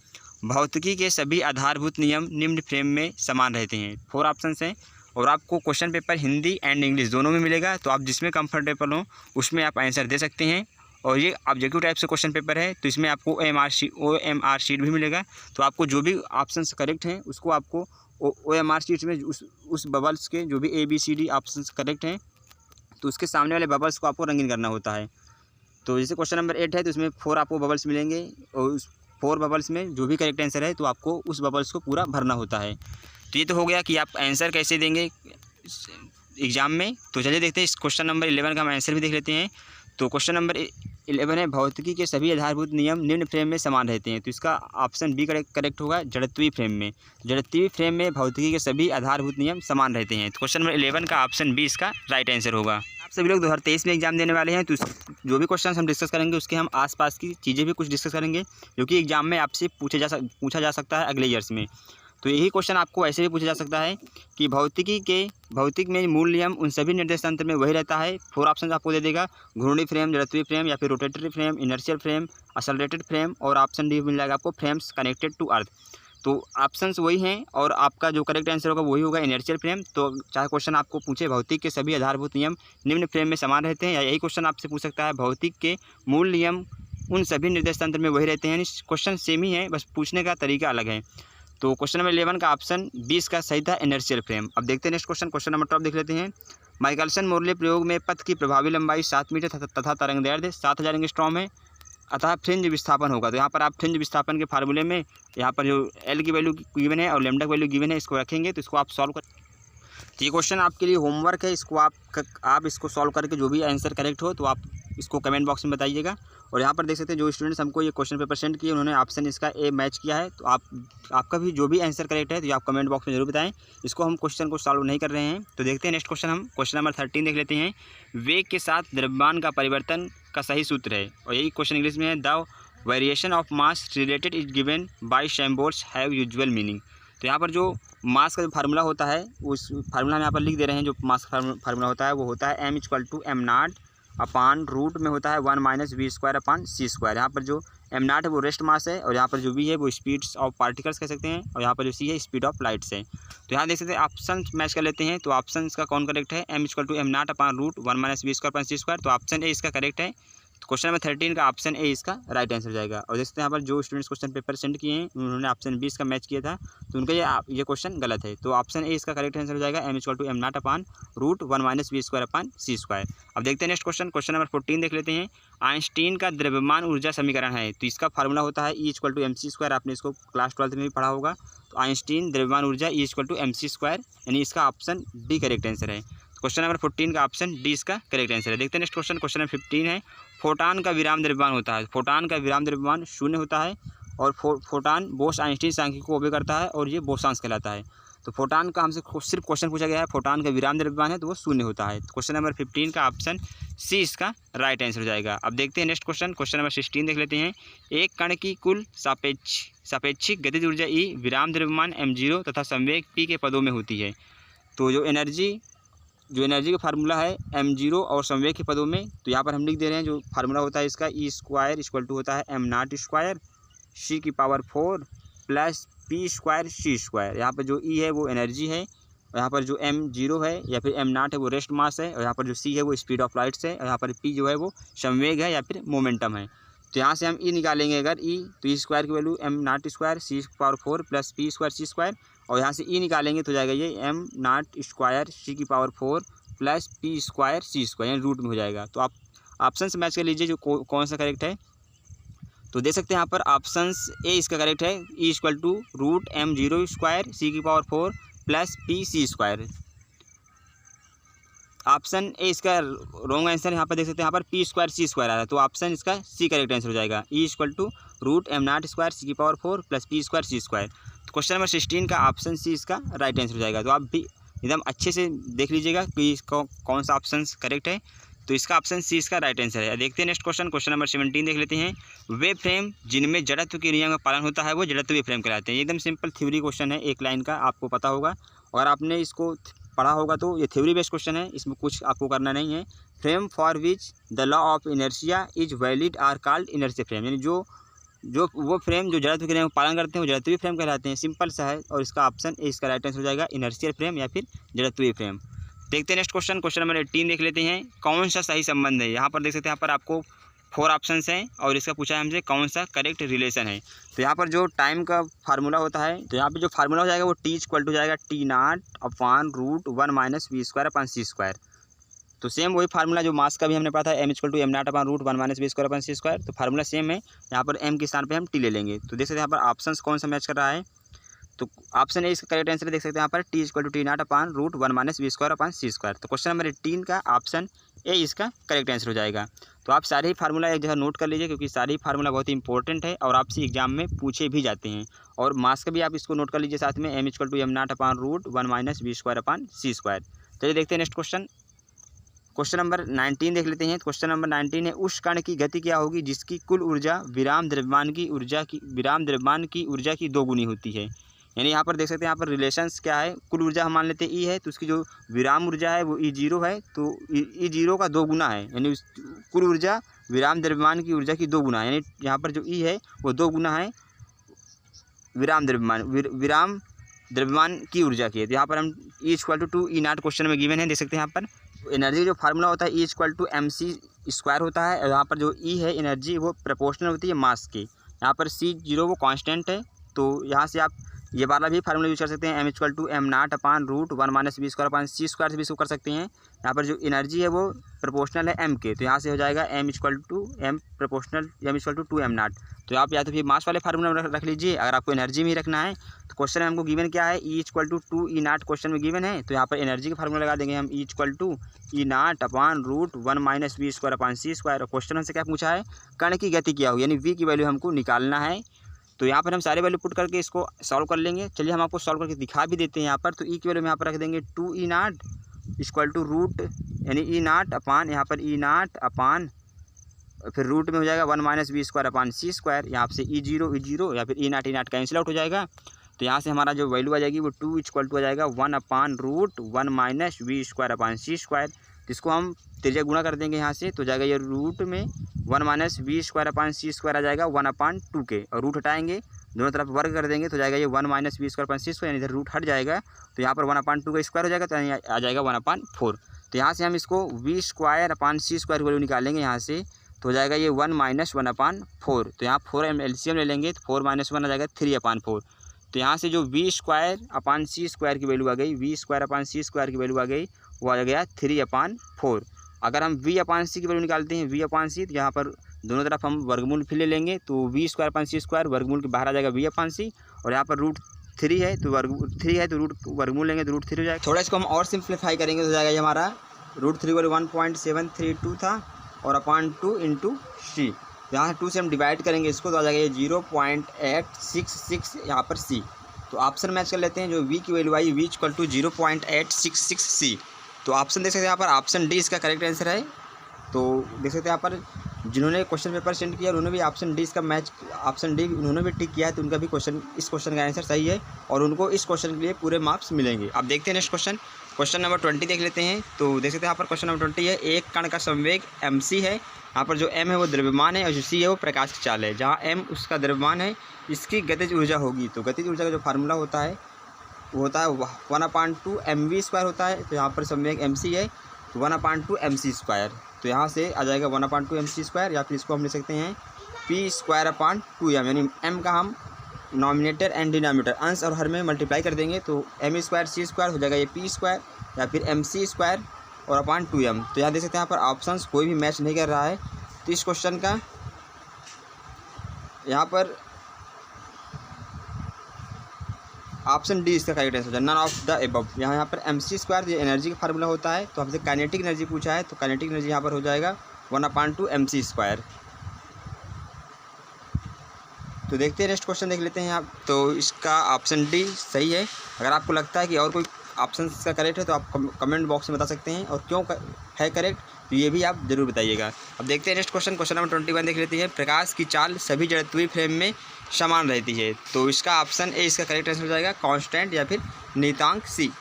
भौतिकी के सभी आधारभूत नियम निम्न फ्रेम में समान रहते हैं। 4 ऑप्शन हैं और आपको question paper Hindi and English दोनों में मिलेगा, तो आप जिसमें कंफर्टेबल हो उसमें आप आंसर दे सकते हैं। और ये ऑब्जेक्टिव टाइप से क्वेश्चन पेपर है, तो इसमें आपको OMR शीट भी मिलेगा, तो आपको जो भी ऑप्शंस करेक्ट हैं उसको आपको OMR शीट में उस बबल्स के जो भी ABCD ऑप्शंस करेक्ट हैं तो उसके सामने वाले बबल्स को आपको रंगीन करना होता है। तो जैसे क्वेश्चन नंबर 8 है, तो इसमें 4 आपको बबल्स मिलेंगे और उस 4 बबल्स में जो भी करेक्ट आंसर है तो आपको उस बबल्स को पूरा भरना होता है। तो ये तो हो गया कि आप आंसर कैसे देंगे एग्ज़ाम में। तो चलिए देखते हैं इस क्वेश्चन नंबर 11 का हम आंसर भी देख लेते हैं। तो क्वेश्चन नंबर 11 है, भौतिकी के सभी आधारभूत नियम निम्न फ्रेम में समान रहते हैं। तो इसका ऑप्शन बी करेक्ट होगा, जड़त्वीय फ्रेम में। जड़त्वीय फ्रेम में भौतिकी के सभी आधारभूत नियम समान रहते हैं। तो क्वेश्चन नंबर 11 का ऑप्शन बी इसका राइट आंसर होगा। आप सभी लोग 2023 में एग्जाम देने वाले हैं, तो जो भी क्वेश्चन हम डिस्कस करेंगे उसके हम आसपास की चीज़ें भी कुछ डिस्कस करेंगे जो कि एग्जाम में आपसे पूछा जा सकता है अगले ईयर्स में। तो यही क्वेश्चन आपको ऐसे भी पूछा जा सकता है कि भौतिक में मूल नियम उन सभी निर्देश तंत्र में वही रहता है। 4 ऑप्शन आपको दे देगा, घूर्णी फ्रेम, जड़त्वीय फ्रेम या फिर rotatory frame, inertial frame, accelerated frame, और ऑप्शन डी मिल जाएगा आपको फ्रेम्स कनेक्टेड टू अर्थ। तो ऑप्शंस वही हैं और आपका जो करेक्ट आंसर होगा वही होगा इनर्शियल फ्रेम। तो चाहे क्वेश्चन आपको पूछे भौतिक के सभी आधारभूत नियम निम्न फ्रेम में समान रहते हैं, या यही क्वेश्चन आपसे पूछ सकता है भौतिक के मूल नियम उन सभी निर्देश तंत्र में वही रहते हैं। क्वेश्चन सेम ही है, बस पूछने का तरीका अलग है। तो क्वेश्चन नंबर 11 का ऑप्शन 20 का सही था, इनर्शियल फ्रेम। अब देखते हैं नेक्स्ट क्वेश्चन, क्वेश्चन नंबर 12 देख लेते हैं। माइकलसन मोर्ले प्रयोग में पथ की प्रभावी लंबाई 7 मीटर तथा तरंग दैर्ध्य 7000 एंगस्ट्रॉम है, अतः फ्रिंज विस्थापन होगा। तो यहाँ पर आप फ्रिंज विस्थापन के फार्मूले में यहाँ पर जो एल की वैल्यू गिवन है और लेमडा की वैल्यू गिवन है इसको रखेंगे, तो इसको आप सॉल्व कर। तो ये क्वेश्चन आपके लिए होमवर्क है, इसको आप इसको सॉल्व करके जो भी आंसर करेक्ट हो तो आप इसको कमेंट बॉक्स में बताइएगा। और यहाँ पर देख सकते हैं जो स्टूडेंट्स हमको ये क्वेश्चन पेपर सेंड किए उन्होंने ऑप्शन इसका ए मैच किया है। तो आपका भी जो भी आंसर करेक्ट है तो आप कमेंट बॉक्स में जरूर बताएं। इसको हम क्वेश्चन को सॉल्व नहीं कर रहे हैं। तो देखते हैं नेक्स्ट क्वेश्चन, हम क्वेश्चन नंबर 13 देख लेते हैं। वेग के साथ द्रव्यमान का परिवर्तन का सही सूत्र है, और यही क्वेश्चन इंग्लिश में है, the variation of mass related is given by symbols have usual meaning. तो यहाँ पर जो मास का जो फार्मूला होता है उस फार्मूला हम यहाँ पर लिख दे रहे हैं। जो मास का फार्मूला होता है वो होता है m = m0 अपान रूट में होता है 1 - v²/c²। यहाँ पर जो m0 है वो रेस्ट मास है, और यहाँ पर जो v है वो स्पीड्स ऑफ पार्टिकल्स कह सकते हैं, और यहाँ पर जो c है स्पीड ऑफ लाइट्स है। तो यहाँ देख सकते हैं ऑप्शन मैच कर लेते हैं। तो ऑप्शन का कौन करेक्ट है, m = m0 अपान रूट 1 - v²/c²। तो ऑप्शन ए इसका करेक्ट है। तो क्वेश्चन नंबर 13 का ऑप्शन ए इसका राइट आंसर हो जाएगा। और देखते हैं यहाँ पर जो स्टूडेंट्स क्वेश्चन पेपर सेंड किए हैं उन्होंने ऑप्शन बी इसका मैच किया था, तो उनका ये क्वेश्चन गलत है। तो ऑप्शन ए इसका करेक्ट आंसर हो जाएगा, m = m0 अपान रूट 1 - v²/c²। अब देखते हैं नेक्स्ट क्वेश्चन, क्वेश्चन नंबर 14 देख लेते हैं। आइंस्टीन का द्रव्यमान ऊर्जा समीकरण है, तो इसका फार्मूला होता है E = mc²। आपने इसको क्लास 12 में भी पढ़ा होगा। तो आइंस्टीन द्रव्यमान ऊर्जा E = mc², यानी इसका ऑप्शन डी करेक्ट आंसर है। क्वेश्चन नंबर 14 का ऑप्शन डी इसका करेक्ट आंसर है। देखते हैं नेक्स्ट क्वेश्चन, क्वेश्चन नंबर 15 है। फोटान का विराम द्रव्यमान होता है, फोटान का विराम द्रव्यमान 0 होता है, और फोटान बोस आइंस्टीन सांख्यिकी को ओबे करता है और ये बोसांश कहलाता है। तो फोटॉन का हमसे सिर्फ क्वेश्चन पूछा गया है, फोटॉन का विराम द्रव्यमान है तो वो शून्य होता है। तो क्वेश्चन नंबर 15 का ऑप्शन सी इसका राइट आंसर हो जाएगा। अब देखते हैं नेक्स्ट क्वेश्चन, क्वेश्चन नंबर 16 देख लेते हैं। एक कण की कुल सापेक्षिक गतिज ऊर्जा ई, विराम द्रव्यमान m0 तथा संवेग p के पदों में होती है। तो जो एनर्जी का फार्मूला है m0 और संवेग के पदों में, तो यहाँ पर हम लिख दे रहे हैं जो फार्मूला होता है इसका E² इक्वल टू होता है m0² c⁴ plus p² c²। यहाँ पर जो E है वो एनर्जी है, और यहाँ पर जो m0 है या फिर m0 है वो रेस्ट मास है, और यहाँ पर जो c है वो स्पीड ऑफ लाइट्स है, और यहाँ पर p जो है वो संवेग है या फिर मोमेंटम है। तो यहाँ से हम E निकालेंगे अगर E, तो E² की value m0² c⁴ plus p² c², और यहाँ से E निकालेंगे तो जाएगा ये m0² c⁴ plus p² c², यानी रूट में हो जाएगा। तो आप ऑप्शन से मैच कर लीजिए जो कौन सा करेक्ट है। तो देख सकते हैं यहाँ पर ऑप्शन ए इसका करेक्ट है, E = √m0² c⁴ plus p c²। Option A इसका रॉन्ग आंसर यहाँ पर देख सकते हैं, यहाँ पर p² c² आ रहा है, तो ऑप्शन इसका सी करेक्ट आंसर हो जाएगा। E = √m0² c⁴ plus p² c²। तो क्वेश्चन नंबर 16 का ऑप्शन सी इसका राइट आंसर हो जाएगा। तो आप भी एकदम अच्छे से देख लीजिएगा कि इसका कौन सा ऑप्शन करेक्ट है। तो इसका ऑप्शन सी इसका राइट आंसर है। देखते हैं नेक्स्ट क्वेश्चन, क्वेश्चन नंबर 17 देख लेते हैं। वे फ्रेम जिनमें जड़त्व के नियम का पालन होता है वो जड़त्वीय फ्रेम कहलाते हैं। एकदम सिंपल थ्योरी क्वेश्चन है, एक लाइन का, आपको पता होगा। अगर आपने इसको पढ़ा होगा तो ये थ्योरी बेस्ड क्वेश्चन है, इसमें कुछ आपको करना नहीं है। Frame for which the law of inertia is valid are called inertia frame, यानी जो वो फ्रेम जो जड़त्व के नियम का पालन करते हैं वो जड़त्वीय फ्रेम कहलाते हैं। सिंपल सा है, और इसका ऑप्शन ए इसका राइट आंसर हो जाएगा, इनर्शियल फ्रेम या फिर जड़त्वीय फ्रेम। देखते हैं नेक्स्ट क्वेश्चन, क्वेश्चन नंबर 18 देख लेते हैं। कौन सा सही संबंध है, यहाँ पर देख सकते हैं, यहाँ पर आपको 4 ऑप्शंस हैं, और इसका पूछा है हमसे कौन सा करेक्ट रिलेशन है। तो यहाँ पर जो टाइम का फार्मूला होता है, तो यहाँ पर जो फार्मूला हो जाएगा वो T = हो जाएगा T0/√1 - v²/c²। तो सेम वही फार्मूला जो मास का भी हमने पढ़ा था, m = m0/√1 - v²/c²। तो फार्मूला सेम है, यहाँ पर m के स्थान पे हम t ले लेंगे। तो देख सकते हैं यहाँ पर ऑप्शंस कौन सा मैच कर रहा है। तो ऑप्शन ए इसका करेक्ट आंसर देख सकते हैं यहाँ पर T = T0/√1 - v²/c²। तो क्वेश्चन नंबर 18 का ऑप्शन ए इसका करेक्ट आंसर हो जाएगा। तो आप सारे ही फार्मूला एक जगह नोट कर लीजिए, क्योंकि सारे ही फार्मूला बहुत ही इंपॉर्टेंट है और आपसे एग्जाम में पूछे भी जाते हैं। और मास का भी आप इसको नोट कर लीजिए साथ में, m = m0/√1 - v²/c²। चलिए देखते हैं नेक्स्ट क्वेश्चन, क्वेश्चन नंबर 19 देख लेते हैं। क्वेश्चन नंबर 19 है, उस कण की गति क्या होगी जिसकी कुल ऊर्जा विराम द्रव्यमान की ऊर्जा की 2 गुनी होती है। यानी यहाँ पर देख सकते हैं, यहाँ पर रिलेशंस क्या है, कुल ऊर्जा हम मान लेते हैं E है, तो उसकी जो विराम ऊर्जा है वो E0 है, तो E0 का 2 गुना है, यानी कुल ऊर्जा विराम द्रव्यमान की ऊर्जा की 2 गुना है। यानी यहाँ पर जो E है वो 2 गुना है विराम द्रव्यमान की ऊर्जा की है। तो यहाँ पर हम E = 2 E0 क्वेश्चन में गिवन है, देख सकते हैं। यहाँ पर एनर्जी जो फार्मूला होता है E = mc² होता है, और यहाँ पर जो E है एनर्जी वो प्रोपोर्शनल होती है मास के। यहाँ पर c0 वो कांस्टेंट है, तो यहाँ से आप ये वाला भी फार्मूला यूज कर सकते हैं, m = m0/√1 - v²/c² से भी इसको कर सकते हैं। यहाँ पर जो एनर्जी है वो प्रोपोर्शनल है m के, तो यहाँ से हो जाएगा m = 2m0। तो आप या तो फिर मास वाले फार्मूला रख लीजिए, अगर आपको एनर्जी में ही रखना है। तो क्वेश्चन में हमको गिवन क्या है, E = 2 E0 क्वेश्चन में गिवन है, तो यहाँ पर एनर्जी का फार्मूला लगा देंगे हम, E = E0/√1 - v²/c²। और क्वेश्चन हमसे क्या पूछा है, कण की गति क्या हो, यानी v की वैल्यू हमको निकालना है। तो यहाँ पर हम सारे वैल्यू पुट करके इसको सॉल्व कर लेंगे। चलिए हम आपको सॉल्व करके दिखा भी देते हैं यहाँ पर। तो E की वैल्यू में यहाँ पर रख देंगे 2 E0 = रूट, यानी E0 यहाँ पर E0 फिर रूट में हो जाएगा 1 - v²/c²। यहाँ से E0 या फिर E0 कैंसिल आउट हो जाएगा। तो यहाँ से हमारा जो वैल्यू आ जाएगी वो 2 = हो जाएगा 1/√1 - v²/c²। जिसको हम त्रिज्या गुणा कर देंगे यहाँ से, तो जाएगा ये रूट में 1 - v²/c² आ जाएगा 1/2 के, और रूट हटाएंगे, दोनों तरफ वर्ग कर देंगे, तो जाएगा ये 1 - v²/c², यानी इधर रूट हट जाएगा, तो यहाँ पर 1/2 का स्क्वायर हो जाएगा, तो आ जाएगा 1/4। तो यहाँ से हम इसको v²/c² की वैल्यू निकालेंगे यहाँ से, तो हो जाएगा ये 1 - 1/4। तो यहाँ 4 हम एलसीएम ले लेंगे, तो 4 - 1 आ जाएगा 3/4। तो यहाँ से जो v²/c² की वैल्यू आ गई, v²/c² की वैल्यू आ गई, वो आ गया 3/4। अगर हम v/c की वैल्यू निकालते हैं, v/c, तो यहाँ पर दोनों तरफ हम वर्गमूल फिर ले लेंगे, तो v²/c² वर्गमूल के बाहर आ जाएगा v/c, और यहाँ पर √3 है, तो रूट वर्गमूल लेंगे तो √3 हो जाएगा। थोड़ा इसको हम और सिंप्लीफाई करेंगे, तो हो जाएगा ये हमारा √3 वाली 1.732 था, और /2 × c, यहाँ 2 से हम डिवाइड करेंगे इसको, तो आ जाएगा ये 0.866 यहाँ पर c। तो ऑप्शन मैच कर लेते हैं। जो वी की value I V equal to 0.866C। तो ऑप्शन देख सकते हैं यहाँ पर, ऑप्शन डी इसका करेक्ट आंसर है। तो देख सकते हैं यहाँ पर जिन्होंने क्वेश्चन पेपर सेंड किया उन्होंने भी ऑप्शन डी इसका मैच, ऑप्शन डी उन्होंने भी टिक किया है, तो उनका भी क्वेश्चन, इस क्वेश्चन का आंसर सही है और उनको इस क्वेश्चन के लिए पूरे मार्क्स मिलेंगे। अब देखते हैं नेक्स्ट क्वेश्चन, क्वेश्चन नंबर 20 देख लेते हैं। तो देख सकते हैं यहाँ पर क्वेश्चन नंबर 20 है, एक कण का संवेग mc है। यहाँ पर जो m है वो द्रव्यमान है और जो c है वो प्रकाश की चाल है। जहाँ m उसका द्रव्यमान है, इसकी गतिज ऊर्जा होगी। तो गतिज ऊर्जा का जो फार्मूला होता है वो होता है 1/2 mv² होता है। तो यहाँ पर संवेग mc है तो 1/2 mc²। तो यहाँ से आ जाएगा 1/2 mc², या फिर इसको हम लिख सकते हैं p²/2m, यानी m का हम नॉमिनेटर एंड डिनोमिनेटर अंश और हर में मल्टीप्लाई कर देंगे तो m² c² हो जाएगा ये p² या फिर mc² और अपॉन 2m। तो यहाँ देख सकते हैं यहाँ पर ऑप्शंस कोई भी मैच नहीं कर रहा है। तो इस क्वेश्चन का यहाँ पर ऑप्शन डी इसका करेक्ट आंसर है, नन ऑफ द एबव। यहाँ पर mc² ये एनर्जी का फार्मूला होता है। तो हमसे काइनेटिक एनर्जी पूछा है, तो काइनेटिक एनर्जी यहाँ पर हो जाएगा 1/2 mc²। तो देखते हैं नेक्स्ट क्वेश्चन देख लेते हैं आप। तो इसका ऑप्शन डी सही है। अगर आपको लगता है कि और कोई ऑप्शन इसका करेक्ट है तो आप कमेंट बॉक्स में बता सकते हैं, और क्यों है करेक्ट तो ये भी आप जरूर बताइएगा। अब देखते हैं नेक्स्ट क्वेश्चन, क्वेश्चन नंबर 21 देख लेते हैं। प्रकाश की चाल सभी जड़त्वीय फ्रेम में समान रहती है। तो इसका ऑप्शन ए इसका करेक्ट आंसर हो जाएगा, कांस्टेंट या फिर नियतांक सी।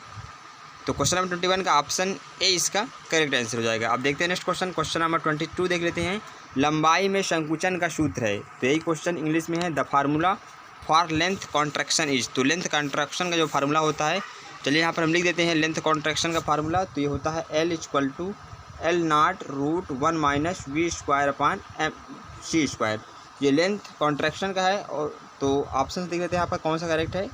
तो क्वेश्चन नंबर 21 का ऑप्शन ए इसका करेक्ट आंसर हो जाएगा। अब देखते हैं नेक्स्ट क्वेश्चन, क्वेश्चन नंबर 22 देख लेते हैं। लंबाई में संकुचन का सूत्र है। तो यही क्वेश्चन इंग्लिश में है, the formula for length contraction is. तो लेंथ कॉन्ट्रैक्शन का जो फार्मूला होता है, चलिए यहाँ पर हम लिख देते हैं लेंथ कॉन्ट्रैक्शन का फार्मूला। तो ये होता है L = L0√1 - v²/c²। ये लेंथ कॉन्ट्रैक्शन का है। और तो ऑप्शन देख लेते हैं यहाँ पर कौन सा करेक्ट है।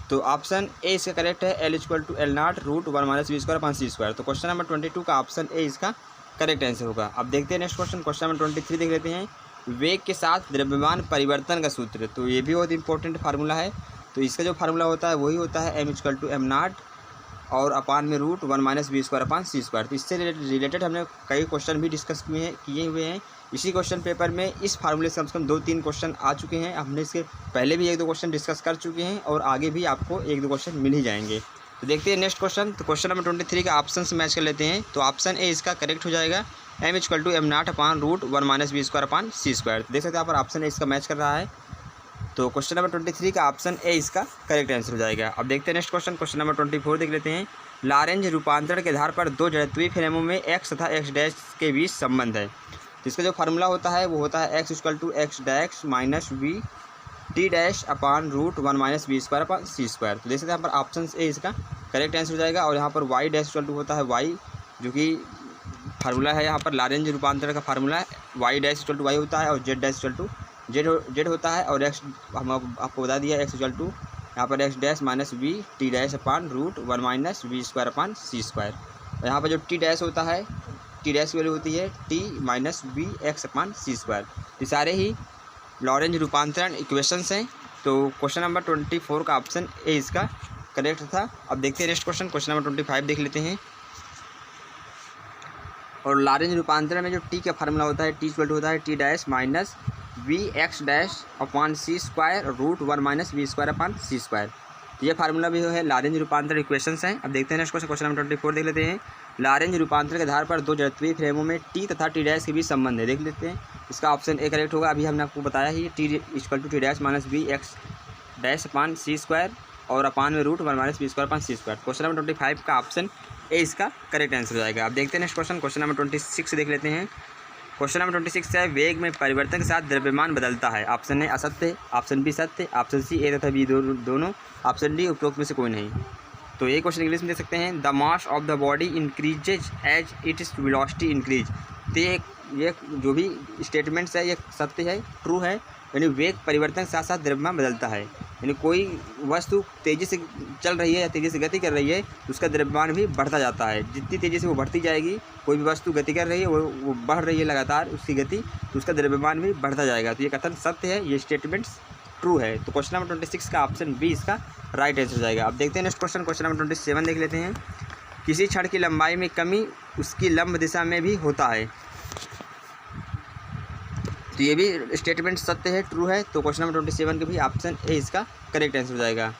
तो ऑप्शन ए इसका करेक्ट है, L = L0√1 - v²/c²। तो क्वेश्चन नंबर 22 का ऑप्शन ए इसका करेक्ट आंसर होगा। अब देखते हैं नेक्स्ट क्वेश्चन, क्वेश्चन नंबर 23 देख लेते हैं। वेग के साथ द्रव्यमान परिवर्तन का सूत्र। तो ये भी बहुत इंपॉर्टेंट फार्मूला है। तो इसका जो फार्मूला होता है वही होता है m = m0 और अपान में √1 - v²/c²। तो इससे रिलेटेड हमने कई क्वेश्चन भी डिस्कस किए हुए हैं। इसी क्वेश्चन पेपर में इस फार्मूले से कम से कम 2-3 क्वेश्चन आ चुके हैं। हमने इसके पहले भी 1-2 क्वेश्चन डिस्कस कर चुके हैं और आगे भी आपको 1-2 क्वेश्चन मिल ही जाएंगे। तो देखते हैं नेक्स्ट क्वेश्चन। तो क्वेश्चन नंबर 23 का ऑप्शन से मैच कर लेते हैं। तो ऑप्शन ए इसका करेक्ट हो जाएगा, m = m0 अपान √1 - v²/c²। देख सकते हैं यहाँ पर ऑप्शन ए इसका मैच कर रहा है। तो क्वेश्चन नंबर 23 का ऑप्शन ए इसका करेक्ट आंसर हो जाएगा। अब देखते हैं नेक्स्ट क्वेश्चन, क्वेश्चन नंबर 24 देख लेते हैं। लॉरेंज रूपांतरण के आधार पर दो जड़त्वीय फ्रेमों में x तथा x' के बीच संबंध है। तो इसका जो फार्मूला होता है वो होता है x = x' - v t' अपान √1 - v²/c²। तो देख सकते हैं यहाँ पर ऑप्शन ए इसका करेक्ट आंसर हो जाएगा। और यहाँ पर y' होता है y, जो कि फार्मूला है यहाँ पर लॉरेंज रूपांतरण का फार्मूला है। y' y होता है और z होता है। और x हम आपको बता दिया, x = यहाँ पर x' - v t' अपान √1 - v²/c²। और यहाँ पर जो t' होता है, t' की वैल्यू होती है t - v x/c²। ये सारे ही लॉरेंज रूपांतरण इक्वेशंस हैं। तो क्वेश्चन नंबर 24 का ऑप्शन ए इसका करेक्ट था। अब देखते हैं नेक्स्ट क्वेश्चन, क्वेश्चन नंबर 25 देख लेते हैं। और लॉरेंज रूपांतरण में जो t का फार्मूला होता है, t = होता है t' - v x' अपान c² √1 - v²/c²। तो ये फार्मूला भी है लॉरेंज रूपांतरण इक्वेशंस हैं। अब देखते हैं नेक्स्ट क्वेश्चन, क्वेश्चन नंबर 24 देख लेते हैं। लॉरेंज रूपांतरण के आधार पर दो जड़त्वीय फ्रेमों में t तथा t' के बीच संबंध है। देख लेते हैं, इसका ऑप्शन ए करेक्ट होगा। अभी हमने आपको बताया ही, t = t' - v x' अपान c² और अपान में √1 - v²/c²। क्वेश्चन नंबर 25 का ऑप्शन ए इसका करेक्ट आंसर हो जाएगा। अब देखते हैं नेक्स्ट क्वेश्चन, क्वेश्चन नंबर 26 देख लेते हैं। क्वेश्चन नंबर 26 है, वेग में परिवर्तन के साथ द्रव्यमान बदलता है। ऑप्शन ए असत्य, ऑप्शन बी सत्य, ऑप्शन सी ए तथा बी दोनों, ऑप्शन डी उपरोक्त में से कोई नहीं। तो ये क्वेश्चन इंग्लिश में देख सकते हैं, the mass of the body increases as its velocity increase. तो ये जो भी स्टेटमेंट्स है ये सत्य है, ट्रू है। यानी वेग परिवर्तन के साथ साथ द्रव्यमान बदलता है। यानी कोई वस्तु तेज़ी से चल रही है या तेज़ी से गति कर रही है तो उसका द्रव्यमान भी बढ़ता जाता है। जितनी तेज़ी से वो बढ़ती जाएगी, कोई भी वस्तु गति कर रही है वो बढ़ रही है लगातार उसकी गति, तो उसका द्रव्यमान भी बढ़ता जाएगा। तो ये कथन सत्य है, ये स्टेटमेंट्स ट्रू है। तो क्वेश्चन नंबर 26 का ऑप्शन बी इसका राइट आंसर हो जाएगा। अब देखते हैं नेक्स्ट क्वेश्चन, क्वेश्चन नंबर 27 देख लेते हैं। किसी क्षण की लंबाई में कमी उसकी लंब दिशा में भी होता है। तो ये भी स्टेटमेंट सत्य है, ट्रू है। तो क्वेश्चन नंबर 27 के भी ऑप्शन ए इसका करेक्ट आंसर हो जाएगा।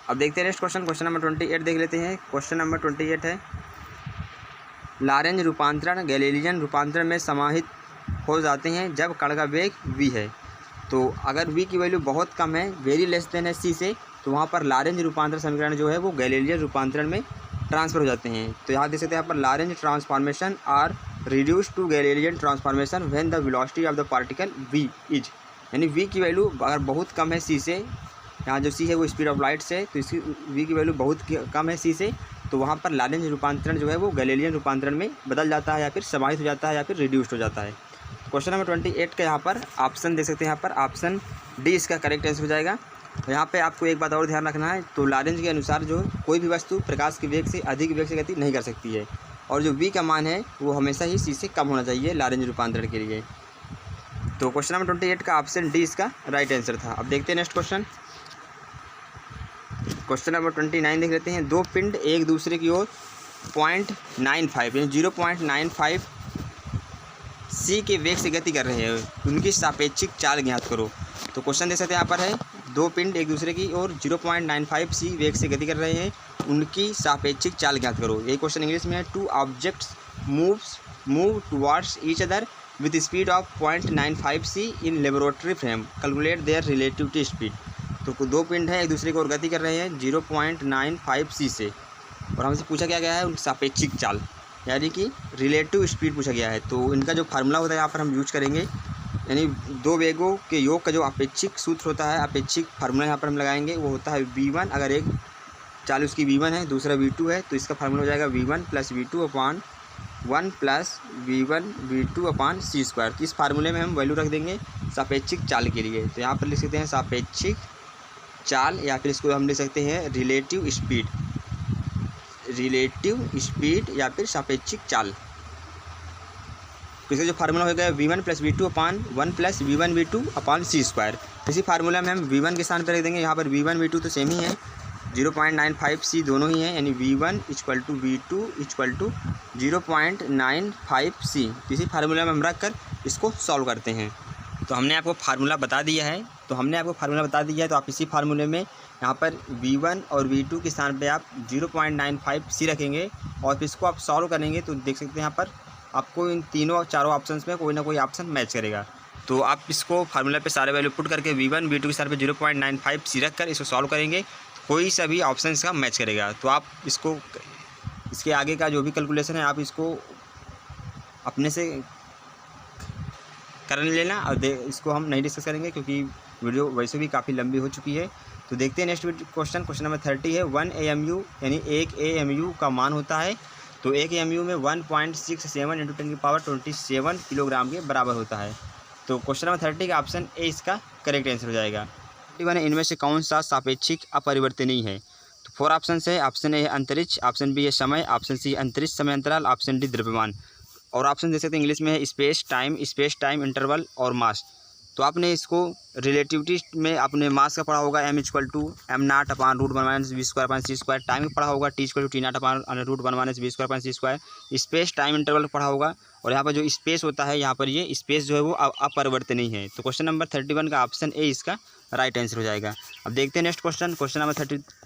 अब देखते हैं नेक्स्ट क्वेश्चन नंबर 28 देख लेते हैं। क्वेश्चन नंबर 28 है, लारेंज रूपांतरण गैलीलियन रूपांतरण में समाहित हो जाते हैं जब कण का वेग v है। तो अगर v की वैल्यू बहुत कम है, वेरी लेस देन है c से, तो वहाँ पर लारेंज रूपांतरण समीकरण जो है वो गैलीलियन रूपांतरण में ट्रांसफर हो जाते हैं। तो यहाँ देख सकते हैं यहाँ पर Lorentz transformation are reduce to Galilean transformation when the velocity of the particle v is, यानी v की वैल्यू अगर बहुत कम है c से, यहाँ जो c है वो स्पीड ऑफ लाइट से, तो इसकी v की वैल्यू बहुत कम है c से, तो वहाँ पर लारेंज रूपांतरण जो है वो गैलीलियन रूपांतरण में बदल जाता है या फिर समाहित हो जाता है या फिर रिड्यूस्ड हो जाता है। क्वेश्चन नंबर 28 का यहाँ पर ऑप्शन देख सकते हैं, यहाँ पर ऑप्शन डी इसका करेक्ट आंसर हो जाएगा। यहाँ पे आपको एक बात और ध्यान रखना है, तो लारेंज के अनुसार जो कोई भी वस्तु प्रकाश के वेग से अधिक वेग से गति नहीं कर सकती है, और जो v का मान है वो हमेशा ही c से कम होना चाहिए लारेंज रूपांतरण के लिए। तो क्वेश्चन नंबर 28 का ऑप्शन डी इसका राइट आंसर था। अब देखते हैं नेक्स्ट क्वेश्चन नंबर 29 देख लेते हैं। दो पिंड एक दूसरे की ओर 0.95 यानी 0.95 c के वेग से गति कर रहे हैं, उनकी सापेक्षिक चाल ज्ञात करो। तो क्वेश्चन देख सकते हैं यहाँ पर है, दो पिंड एक दूसरे की ओर 0.95 c वेग से गति कर रहे हैं, उनकी सापेक्षिक चाल ज्ञात करो। ये क्वेश्चन इंग्लिश में है, two objects move towards each other with speed of 0.95 c in laboratory frame, calculate their relative speed. तो दो पिंड हैं एक दूसरे की ओर गति कर रहे हैं 0.95 c से, और हमसे पूछा क्या गया है उनकी सापेक्षिक चाल यानी कि रिलेटिव स्पीड पूछा गया है। तो इनका जो फार्मूला होता है यहाँ पर हम यूज करेंगे, यानी दो वेगों के योग का जो अपेक्षिक सूत्र होता है, अपेक्षिक फार्मूला यहाँ पर हम लगाएंगे, वो होता है v1। अगर एक चाल उसकी v1 है, दूसरा v2 है, तो इसका फार्मूला हो जाएगा v1 + v2 upon 1 + v1 v2 upon c square. तो इस फार्मूले में हम वैल्यू रख देंगे सापेक्षिक चाल के लिए। तो यहाँ पर लिख सकते हैं सापेक्षिक चाल, या फिर इसको हम लिख सकते हैं रिलेटिव स्पीड या फिर सापेक्षिक चाल। तो इसका जो फार्मूला हो गया v1 + v2 upon 1 + v1 v2 upon c square. इसी फार्मूला में हम v1 के स्थान पर रख देंगे, यहाँ पर v1 v2 तो सेम ही है, 0.95 c दोनों ही हैं, यानी v1 = v2 = 0.95 c। इसी फार्मूला में हम रख कर इसको सॉल्व करते हैं। तो हमने आपको फार्मूला बता दिया है, तो आप इसी फार्मूले में यहाँ पर v1 और v2 के स्थान पे आप 0.95 c रखेंगे, और फिर इसको आप सॉल्व करेंगे तो देख सकते हैं यहाँ पर आपको इन चारों ऑप्शंस में कोई ना कोई ऑप्शन मैच करेगा। तो आप इसको फार्मूला पे सारे वैल्यू पुट करके v1 v2 के स्थान पे 0.95 c रख कर इसको सॉल्व करेंगे, कोई सा भी ऑप्शन इसका मैच करेगा। तो आप इसको इसके आगे का जो भी कैलकुलेशन है आप इसको अपने से कर लेना, और इसको हम नहीं डिस्कस करेंगे क्योंकि वीडियो वैसे भी काफ़ी लंबी हो चुकी है। तो देखते हैं नेक्स्ट क्वेश्चन नंबर 30 है। 1 AMU यानी 1 AMU का मान होता है, तो 1 AMU में 1.67 × 10⁻27 किलोग्राम के बराबर होता है। तो क्वेश्चन नंबर 30 का ऑप्शन ए इसका करेक्ट आंसर हो जाएगा। इनमें से कौन सा सापेक्षिक अपरिवर्तनीय है? तो 4 ऑप्शन है। ऑप्शन ए है अंतरिक्ष, ऑप्शन बी है समय, ऑप्शन सी अंतरिक्ष समय अंतराल, ऑप्शन डी द्रव्यमान, और ऑप्शन दे सकते हैं इंग्लिश में है स्पेस टाइम इंटरवल और मास। तो आपने इसको रिलेटिविटी में आपने मास का पढ़ा होगा m = m0 upon √1 - v² upon c², time का पढ़ा होगा t = t0 upon √1 - v² upon c², space time interval पढ़ा होगा, और यहाँ पर जो स्पेस होता है यहाँ पर ये स्पेस जो है वो अपरिवर्तनीय है। तो क्वेश्चन नंबर 31 का ऑप्शन ए इसका राइट आंसर हो जाएगा। अब देखते हैं नेक्स्ट क्वेश्चन नंबर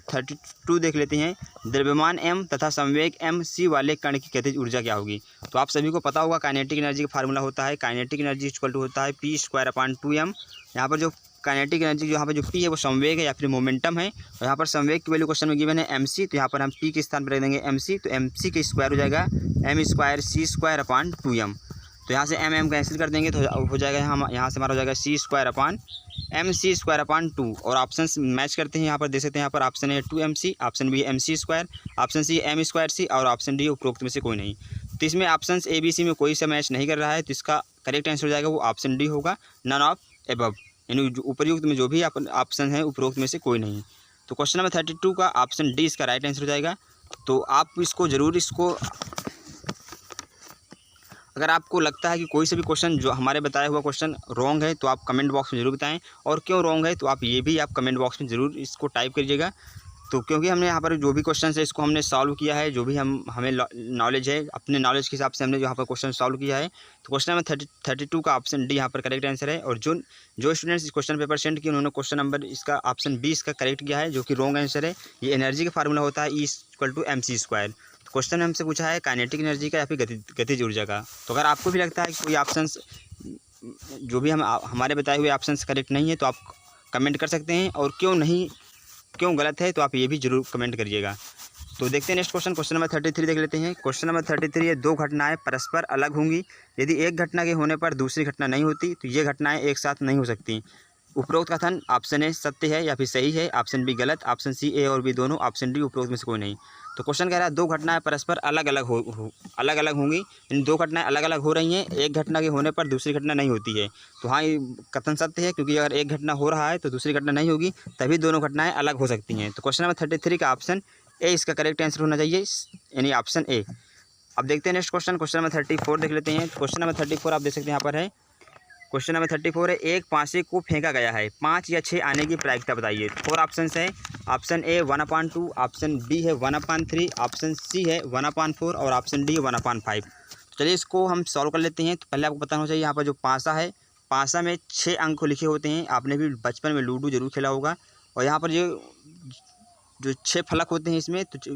32 देख लेते हैं। द्रव्यमान m तथा संवेग m c वाले कण की गतिज ऊर्जा क्या होगी? तो आप सभी को पता होगा काइनेटिक एनर्जी का फार्मूला होता है, काइनेटिक एनर्जी = होता है p²/2m। यहाँ पर जो काइनेटिक एनर्जी यहाँ पर जो p है वो संवेग है या फिर मोमेंटम है, और यहाँ पर संवेग की वैल्यू क्वेश्चन में गिवन है mc, तो यहाँ पर हम p के स्थान पर रख देंगे mc, तो mc का स्क्वायर हो जाएगा m²c²/2m। तो यहाँ से m कैंसिल कर देंगे तो हो जाएगा यहाँ से हमारा हो जाएगा c²/mc²/2, और ऑप्शन मैच करते हैं। यहाँ पर देख सकते हैं, यहाँ पर ऑप्शन है 2mc, option B mc², option C m²c, और ऑप्शन डी उपरोक्त में से कोई नहीं। तो इसमें ऑप्शन ए बी सी में कोई सा मैच नहीं कर रहा है, तो इसका करेक्ट आंसर हो जाएगा वो ऑप्शन डी होगा, नन ऑफ एबव, यानी उपयुक्त में जो भी ऑप्शन है उपरोक्त में से कोई नहीं। तो क्वेश्चन नंबर 32 का ऑप्शन डी इसका राइट आंसर हो जाएगा। तो आप इसको ज़रूर अगर आपको लगता है कि कोई से भी क्वेश्चन जो हमारे बताया हुआ क्वेश्चन रॉन्ग है तो आप कमेंट बॉक्स में ज़रूर बताएं, और क्यों रॉन्ग है तो आप ये भी आप कमेंट बॉक्स में ज़रूर इसको टाइप करिएगा। तो क्योंकि हमने यहाँ पर जो भी क्वेश्चन है इसको हमने सॉल्व किया है, जो भी हमें नॉलेज है अपने नॉलेज के हिसाब से हमने यहाँ पर क्वेश्चन सॉल्व किया है। तो क्वेश्चन नंबर 32 का ऑप्शन डी यहाँ पर करेक्ट आंसर है। और जो स्टूडेंट्स इस क्वेश्चन पेपर सेंड किए उन्होंने क्वेश्चन नंबर इसका ऑप्शन 20 का करेक्ट किया है, जो कि रॉन्ग आंसर है। ये एनर्जी का फार्मूला होता है E=mc²। क्वेश्चन में हमसे पूछा है काइनेटिक एनर्जी का या फिर गतिज ऊर्जा का। तो अगर आपको भी लगता है कि कोई ऑप्शन जो भी हमारे बताए हुए ऑप्शन करेक्ट नहीं है तो आप कमेंट कर सकते हैं, और क्यों गलत है तो आप ये भी जरूर कमेंट करिएगा। तो देखते हैं नेक्स्ट क्वेश्चन नंबर 33 देख लेते हैं। क्वेश्चन नंबर 33 ये दो घटनाएं परस्पर अलग होंगी यदि एक घटना के होने पर दूसरी घटना नहीं होती तो ये घटनाएं एक साथ नहीं हो सकती। उपरोक्त कथन ऑप्शन ए सत्य है या फिर सही है, ऑप्शन बी गलत, ऑप्शन सी ए और बी दोनों, ऑप्शन डी उपरोक्त में से कोई नहीं। तो क्वेश्चन कह रहा है दो घटनाएं परस्पर अलग अलग होंगी, इन दो घटनाएं अलग अलग हो रही हैं, एक घटना के होने पर दूसरी घटना नहीं होती है। तो हाँ, ये कथन सत्य है, क्योंकि अगर एक घटना हो रहा है तो दूसरी घटना नहीं होगी, तभी दोनों घटनाएं अलग हो सकती हैं। तो क्वेश्चन नंबर 33 का ऑप्शन ए इसका करेक्ट आंसर होना चाहिए, यानी ऑप्शन ए। अब देखते हैं नेक्स्ट क्वेश्चन नंबर 34 देख लेते हैं। क्वेश्चन नंबर 34 आप देख सकते हैं यहाँ पर है। क्वेश्चन नंबर 34 है एक पासे को फेंका गया है, 5 या 6 आने की प्रायिकता बताइए। 4 ऑप्शन है, ऑप्शन ए 1/2, ऑप्शन बी है 1/3, ऑप्शन सी है 1/4 और ऑप्शन डी 1/5। तो चलिए इसको हम सॉल्व कर लेते हैं। तो पहले आपको बताना चाहिए यहाँ पर जो पासा है, पासा में 6 अंक लिखे होते हैं। आपने भी बचपन में लूडो जरूर खेला होगा। और यहाँ पर जो 6 फलक होते हैं इसमें, तो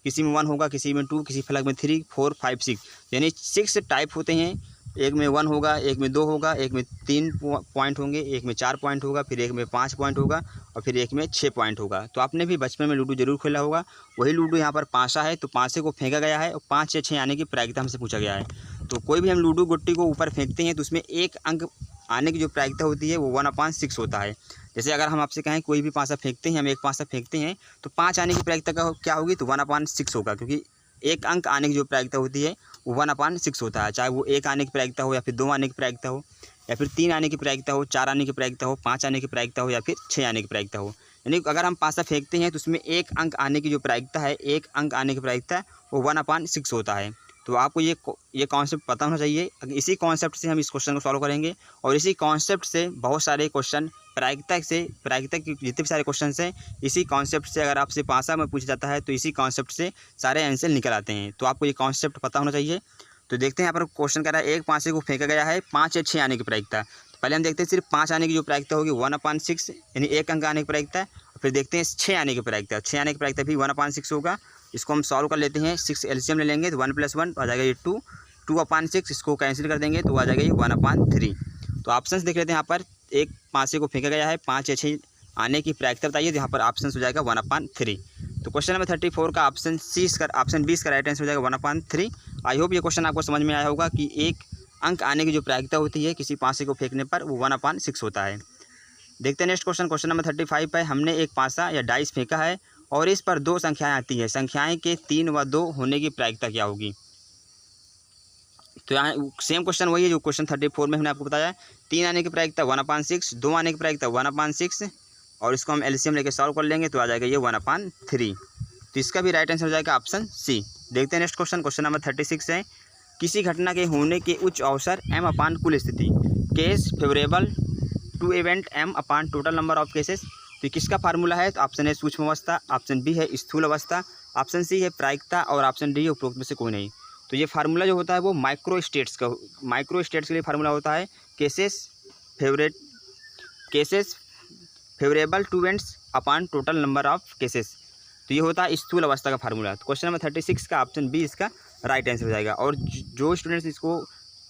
किसी में 1 होगा, किसी में 2, किसी फलक में 3, 4, 5, 6, यानी 6 टाइप होते हैं। एक में 1 होगा, एक में 2 होगा, एक में 3 पॉइंट होंगे, एक में 4 पॉइंट होगा, फिर एक में 5 पॉइंट होगा और फिर एक में 6 पॉइंट होगा। तो आपने भी बचपन में लूडो जरूर खेला होगा। वही लूडो यहाँ पर पासा है, तो पासे को फेंका गया है और 5 या 6 आने की प्रायिकता हमसे पूछा गया है। तो कोई भी हम लूडो गुट्टी को ऊपर फेंकते हैं तो उसमें एक अंक आने की जो प्रायिकता होती है वो 1/6 होता है। जैसे अगर हम आपसे कहें कोई भी पासा फेंकते हैं, हम एक पासा फेंकते हैं तो 5 आने की प्रायिकता का क्या होगी, तो 1/6 होगा, क्योंकि एक अंक आने की जो प्रायिकता होती है वो 1/6 होता है। चाहे वो 1 आने की प्रायिकता हो या फिर 2 आने की प्रायिकता हो या फिर 3 आने की प्रायिकता हो, 4 आने की प्रायिकता हो, 5 आने की प्रायिकता हो या फिर 6 आने की प्रायिकता हो। यानी अगर हम पासा फेंकते हैं तो उसमें एक अंक आने की जो प्रायिकता है, एक अंक आने की प्रायिकता वो 1/6 होता है। तो आपको ये कॉन्सेप्ट पता होना चाहिए। इसी कॉन्सेप्ट से हम इस क्वेश्चन को सॉल्व करेंगे और इसी कॉन्सेप्ट से बहुत सारे क्वेश्चन प्रायिकता के जितने भी सारे क्वेश्चन हैं, इसी कॉन्सेप्ट से अगर आपसे पासा में पूछा जाता है तो इसी कॉन्सेप्ट से सारे आंसर निकल आते हैं। तो आपको ये कॉन्सेप्ट पता होना चाहिए। तो देखते हैं यहाँ पर क्वेश्चन कर रहा है एक पासे को फेंका गया है, 5 या 6 आने की प्रायिकता। तो पहले हम देखते हैं सिर्फ 5 आने की जो प्रायिकता होगी 1/6, यानी एक अंक आने की प्रायिकता। फिर देखते हैं 6 आने की प्रायिकता, 6 आने की प्रायिकता भी 1/6 होगा। इसको हम सॉल्व कर लेते हैं। 6 एलसीएम ले लेंगे तो 1 + 1 आ जाएगा ये 2, 2/6, इसको कैंसिल कर देंगे तो आ जाएगा ये 1/3। तो ऑप्शन देख लेते हैं। यहाँ पर एक पासे को फेंका गया है, 5 या 6 आने की प्रायिकता बताइए, तो यहाँ पर ऑप्शन हो जाएगा 1/3। तो क्वेश्चन नंबर 34 का ऑप्शन बी का राइट आंसर हो जाएगा 1/3। आई होप ये क्वेश्चन आपको समझ में आया होगा कि एक अंक आने की जो प्रायिकता होती है किसी पासे को फेंकने पर वो 1/6 होता है। देखते हैं नेक्स्ट क्वेश्चन नंबर 35 है। हमने एक पासा या डाइस फेंका है और इस पर 2 संख्याएं आती हैं, संख्याएं के 3 व 2 होने की प्रायिकता क्या होगी। तो यहाँ सेम क्वेश्चन वही है जो क्वेश्चन 34 में हमने आपको बताया। 3 आने की प्रायिकता 1/6, 2 आने की प्रायिकता 1/6 और इसको हम एलसीएम लेके सॉल्व कर लेंगे तो आ जाएगा ये 1/3। तो इसका भी राइट आंसर हो जाएगा ऑप्शन सी। देखते हैं नेक्स्ट क्वेश्चन नंबर 36 है। किसी घटना के होने के उच्च अवसर m/ कुल स्थिति, case favourable to event m/ total number of cases. तो किसका फार्मूला है, तो ऑप्शन है सूक्ष्म अवस्था, ऑप्शन बी है स्थूल अवस्था, ऑप्शन सी है प्रायिकता और ऑप्शन डी है उपरोक्त में से कोई नहीं। तो ये फार्मूला जो होता है वो माइक्रो स्टेट्स के लिए फार्मूला होता है। Cases favourable to events upon total number of cases. तो ये होता है स्थूल अवस्था का फार्मूला। तो क्वेश्चन नंबर 36 का ऑप्शन बी इसका राइट आंसर हो जाएगा। और जो स्टूडेंट्स इसको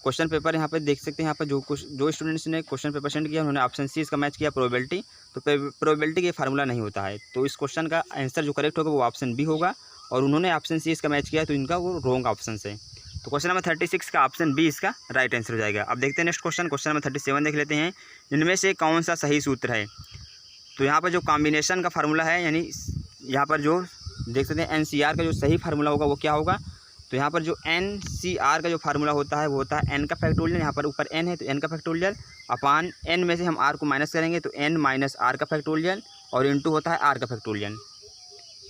क्वेश्चन पेपर यहाँ पे देख सकते हैं, यहाँ पर जो स्टूडेंट्स ने क्वेश्चन पेपर सेंड किया उन्होंने ऑप्शन सी इसका मैच किया प्रोबेबिलिटी। तो प्रोबेबिलिटी के फार्मूला नहीं होता है, तो इस क्वेश्चन का आंसर जो करेक्ट होगा वो ऑप्शन बी होगा और उन्होंने ऑप्शन सी इसका मैच किया तो इनका वो रॉन्ग ऑप्शन है। तो क्वेश्चन नंबर 36 का ऑप्शन बी इसका राइट आंसर हो जाएगा। अब देखते हैं नेक्स्ट क्वेश्चन नंबर 37 देख लेते हैं। इनमें से कौन सा सही सूत्र है। तो यहाँ पर जो कॉम्बिनेशन का फार्मूला है, यानी यहाँ पर जो देख सकते हैं NCR का जो सही फार्मूला होगा वो क्या होगा। तो यहाँ पर जो NCR का जो फार्मूला होता है वो होता है n का फैक्टोरियल। यहाँ पर ऊपर n है तो n का फैक्टोरियल अपॉन n में से हम r को माइनस करेंगे तो n माइनस r का फैक्टोरियल और इंटू होता है r का फैक्टोरियल।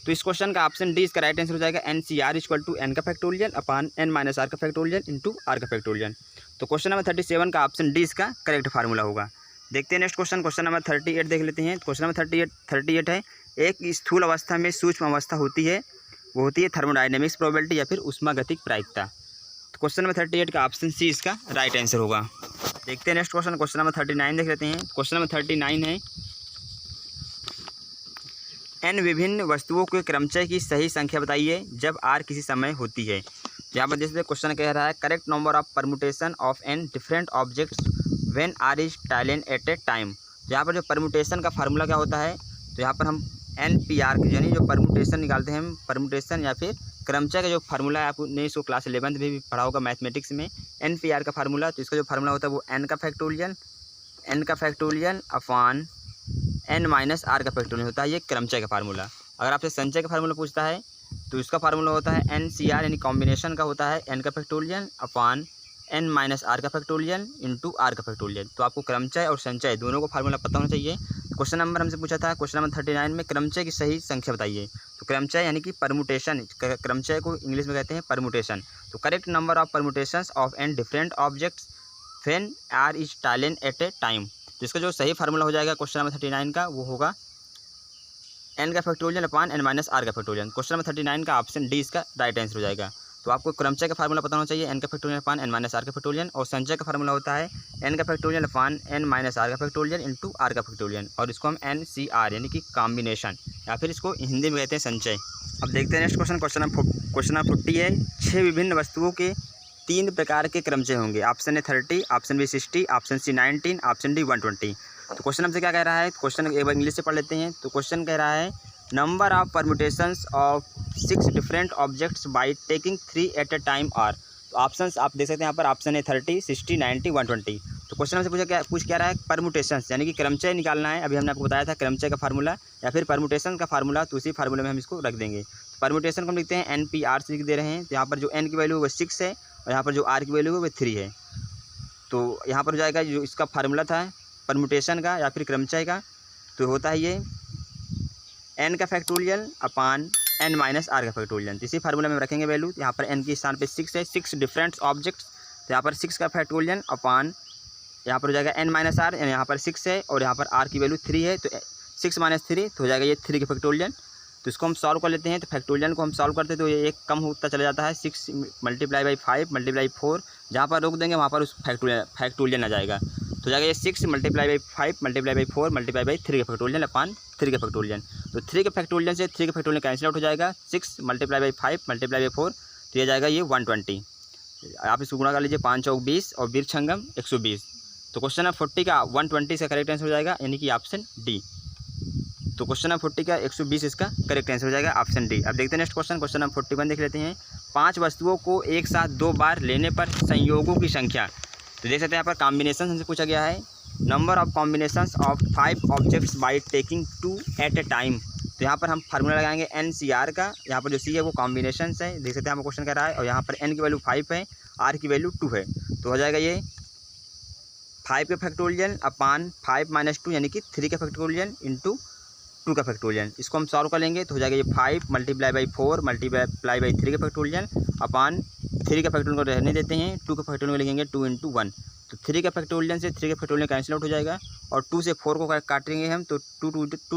तो इस क्वेश्चन का ऑप्शन डी इसका राइट आंसर हो जाएगा NCR = n का factorial upon n minus r का फैक्टोरियल इंटू r का फैक्टोरियल। तो क्वेश्चन नंबर 37 का ऑप्शन डी इसका करेक्ट फार्मूला होगा। देखते हैं नेक्स्ट क्वेश्चन नंबर 38 देख लेते हैं। क्वेश्चन नंबर 38 है। एक स्थूल अवस्था में सूक्ष्म अवस्था होती है, वो होती है थर्मोडायनेमिक्स प्रोबेबिलिटी या फिर ऊष्मागतिक प्रायिकता। तो क्वेश्चन नंबर 38 का ऑप्शन सी इसका राइट आंसर होगा। देखते हैं नेक्स्ट क्वेश्चन, क्वेश्चन नंबर 39 देख लेते हैं। क्वेश्चन नंबर 39 है, n विभिन्न वस्तुओं के क्रमचय की सही संख्या बताइए जब r किसी समय होती है। यहाँ पर जैसे क्वेश्चन कह रहा है correct number of permutation of n different objects when r is taken at a time. यहाँ पर जो परमुटेशन का फार्मूला क्या होता है, तो यहाँ पर हम NPR यानी जो परमुटेशन निकालते हैं हम, परमुटेशन या फिर क्रमचय का जो फार्मूला है, आपने इसको क्लास 11 में भी पढ़ा होगा मैथमेटिक्स में, NPR का फार्मूला। तो इसका जो फार्मूला होता है वो n का factorial upon n minus r का फैक्टोरियल होता है, ये क्रमचय का फार्मूला। अगर आपसे संचय का फार्मूला पूछता है तो इसका फार्मूला होता है NCR यानी कॉम्बिनेशन का होता है n का factorial upon n minus r का फैक्टोरियल इंटू r का फैक्टोरियल। तो आपको क्रमचय और संचय दोनों को फार्मूला पता होना चाहिए। क्वेश्चन नंबर हमसे पूछा था, क्वेश्चन नंबर 39 में क्रमचय की सही संख्या बताइए। तो क्रमचय यानी कि परमुटेशन, क्रमचय को इंग्लिश में कहते हैं परमुटेशन। तो correct number of permutations of n different objects when r is taken at a time. तो इसका जो सही फार्मूला हो जाएगा क्वेश्चन नंबर 39 का वो होगा n का factorial upon n minus r का फैक्टोरियल। क्वेश्चन नंबर 39 का ऑप्शन डी इसका राइट आंसर हो जाएगा। तो आपको क्रमचय का फार्मूला पता होना चाहिए n का factorial upon n minus r का फैक्टोरियल, और संचय का फार्मूला होता है n का factorial upon n minus r का फैक्टोरियल इंटू r का फैक्टोरियल, और इसको हम NCR यानी कि कॉम्बिनेशन या फिर इसको हिंदी में कहते हैं संचय। अब देखते हैं नेक्स्ट क्वेश्चन, क्वेश्चन नंबर 40 है, 6 विभिन्न वस्तुओं के 3 प्रकार के क्रमचय होंगे। Option A 30, option B 60, option C 19, option D 120। तो क्वेश्चन हमसे क्या कह रहा है, क्वेश्चन एक बार इंग्लिश से पढ़ लेते हैं। तो क्वेश्चन कह रहा है number of permutations of 6 different objects by taking 3 at a time are. तो ऑप्शंस आप देख सकते हैं यहाँ पर, ऑप्शन है 30, 60, 90, 120। तो क्वेश्चन हमसे पूछ क्या रहा है, परम्यूटेशंस यानी कि क्रमचय निकालना है। अभी हमने आपको बताया था क्रमचय का फार्मूला या फिर परम्यूटेशन का फार्मूला, तो उसी फार्मूले में हम इसको रख देंगे। परम्यूटेशन को हम लिखते हैं NPR से लिख दे रहे हैं। तो यहाँ पर जो n की वैल्यू है वो 6 है और यहाँ पर जो r की वैल्यू है वो 3 है। तो यहाँ पर हो जाएगा जो इसका फार्मूला था परम्यूटेशन का या फिर क्रमचय का, तो होता है ये n का factorial upon n minus r का फैक्टोरियल। तो इसी फार्मूला में रखेंगे वैल्यू। यहाँ पर n के स्थान पे 6 है, 6 डिफरेंट ऑब्जेक्ट्स, तो यहाँ पर 6 का फैक्टोरियल अपॉन यहाँ पर हो जाएगा n माइनस r, यहाँ पर 6 है और यहाँ पर r की वैल्यू 3 है, तो 6 माइनस 3 तो हो जाएगा ये 3 का फैक्टोरियल। तो इसको हम सॉल्व कर लेते हैं। तो फैक्टोरियल को हम सॉल्व करते हैं तो ये एक कम होता चला जाता है, 6 मल्टीप्लाई बाई 5 मल्टीप्लाई 4, जहाँ पर रोक देंगे वहाँ पर उस फैक्टोरियल आ जाएगा। तो जाएगा ये 6 multiply by 5 multiply by 4 multiply by 3 का फैक्टोरियल अपॉन 3 का फैक्टोरियल। तो 3 के फैक्टोरियल से 3 का फैक्टोरियल कैंसिल आउट हो जाएगा, 6 मल्टीप्लाई बाई 5 मल्टीप्लाई बाई 4, तो ये जाएगा ये 120। आप इसको गुणा कर लीजिए, 5 चौक 20 और 20 छंगम 120। तो क्वेश्चन नंबर 40 का 120 का करेक्ट आंसर हो जाएगा, यानी कि ऑप्शन डी। तो क्वेश्चन नंबर 40 का 120 इसका करेक्ट आंसर हो जाएगा, ऑप्शन डी। अब देखते हैं नेक्स्ट क्वेश्चन, क्वेश्चन नंबर 41 देख लेते हैं। 5 वस्तुओं को एक साथ 2 बार लेने पर संयोगों की संख्या। तो देख सकते हैं यहाँ पर कॉम्बिनेशन हमसे पूछा गया है, number of combinations of 5 objects by taking 2 at a time. तो यहाँ पर हम फार्मूला लगाएंगे NCR का। यहाँ पर जो C है वो कॉम्बिनेशन है, देख सकते हैं यहाँ पर क्वेश्चन कर रहा है, और यहाँ पर n की वैल्यू 5 है, r की वैल्यू 2 है। तो हो जाएगा ये 5 का फैक्टोरियल अपॉन 5 माइनस 2 यानी कि 3 का फैक्टोरियल इंटू 2 का फैक्टोरियल। इसको हम सॉल्व कर लेंगे तो हो जाएगा ये 5 मल्टीप्लाई बाई 4 मल्टीप्लाई बाई 3 का फैक्टोरियल अपॉन 3 का फैक्टोरियल को रहने देते हैं, 2 का फैक्टोरियल लिखेंगे 2 इंटू 1। तो 3 का फैक्टोरियल से 3 का फैक्टोरियल कैंसिल आउट हो जाएगा, और 2 से 4 को काटेंगे हम, तो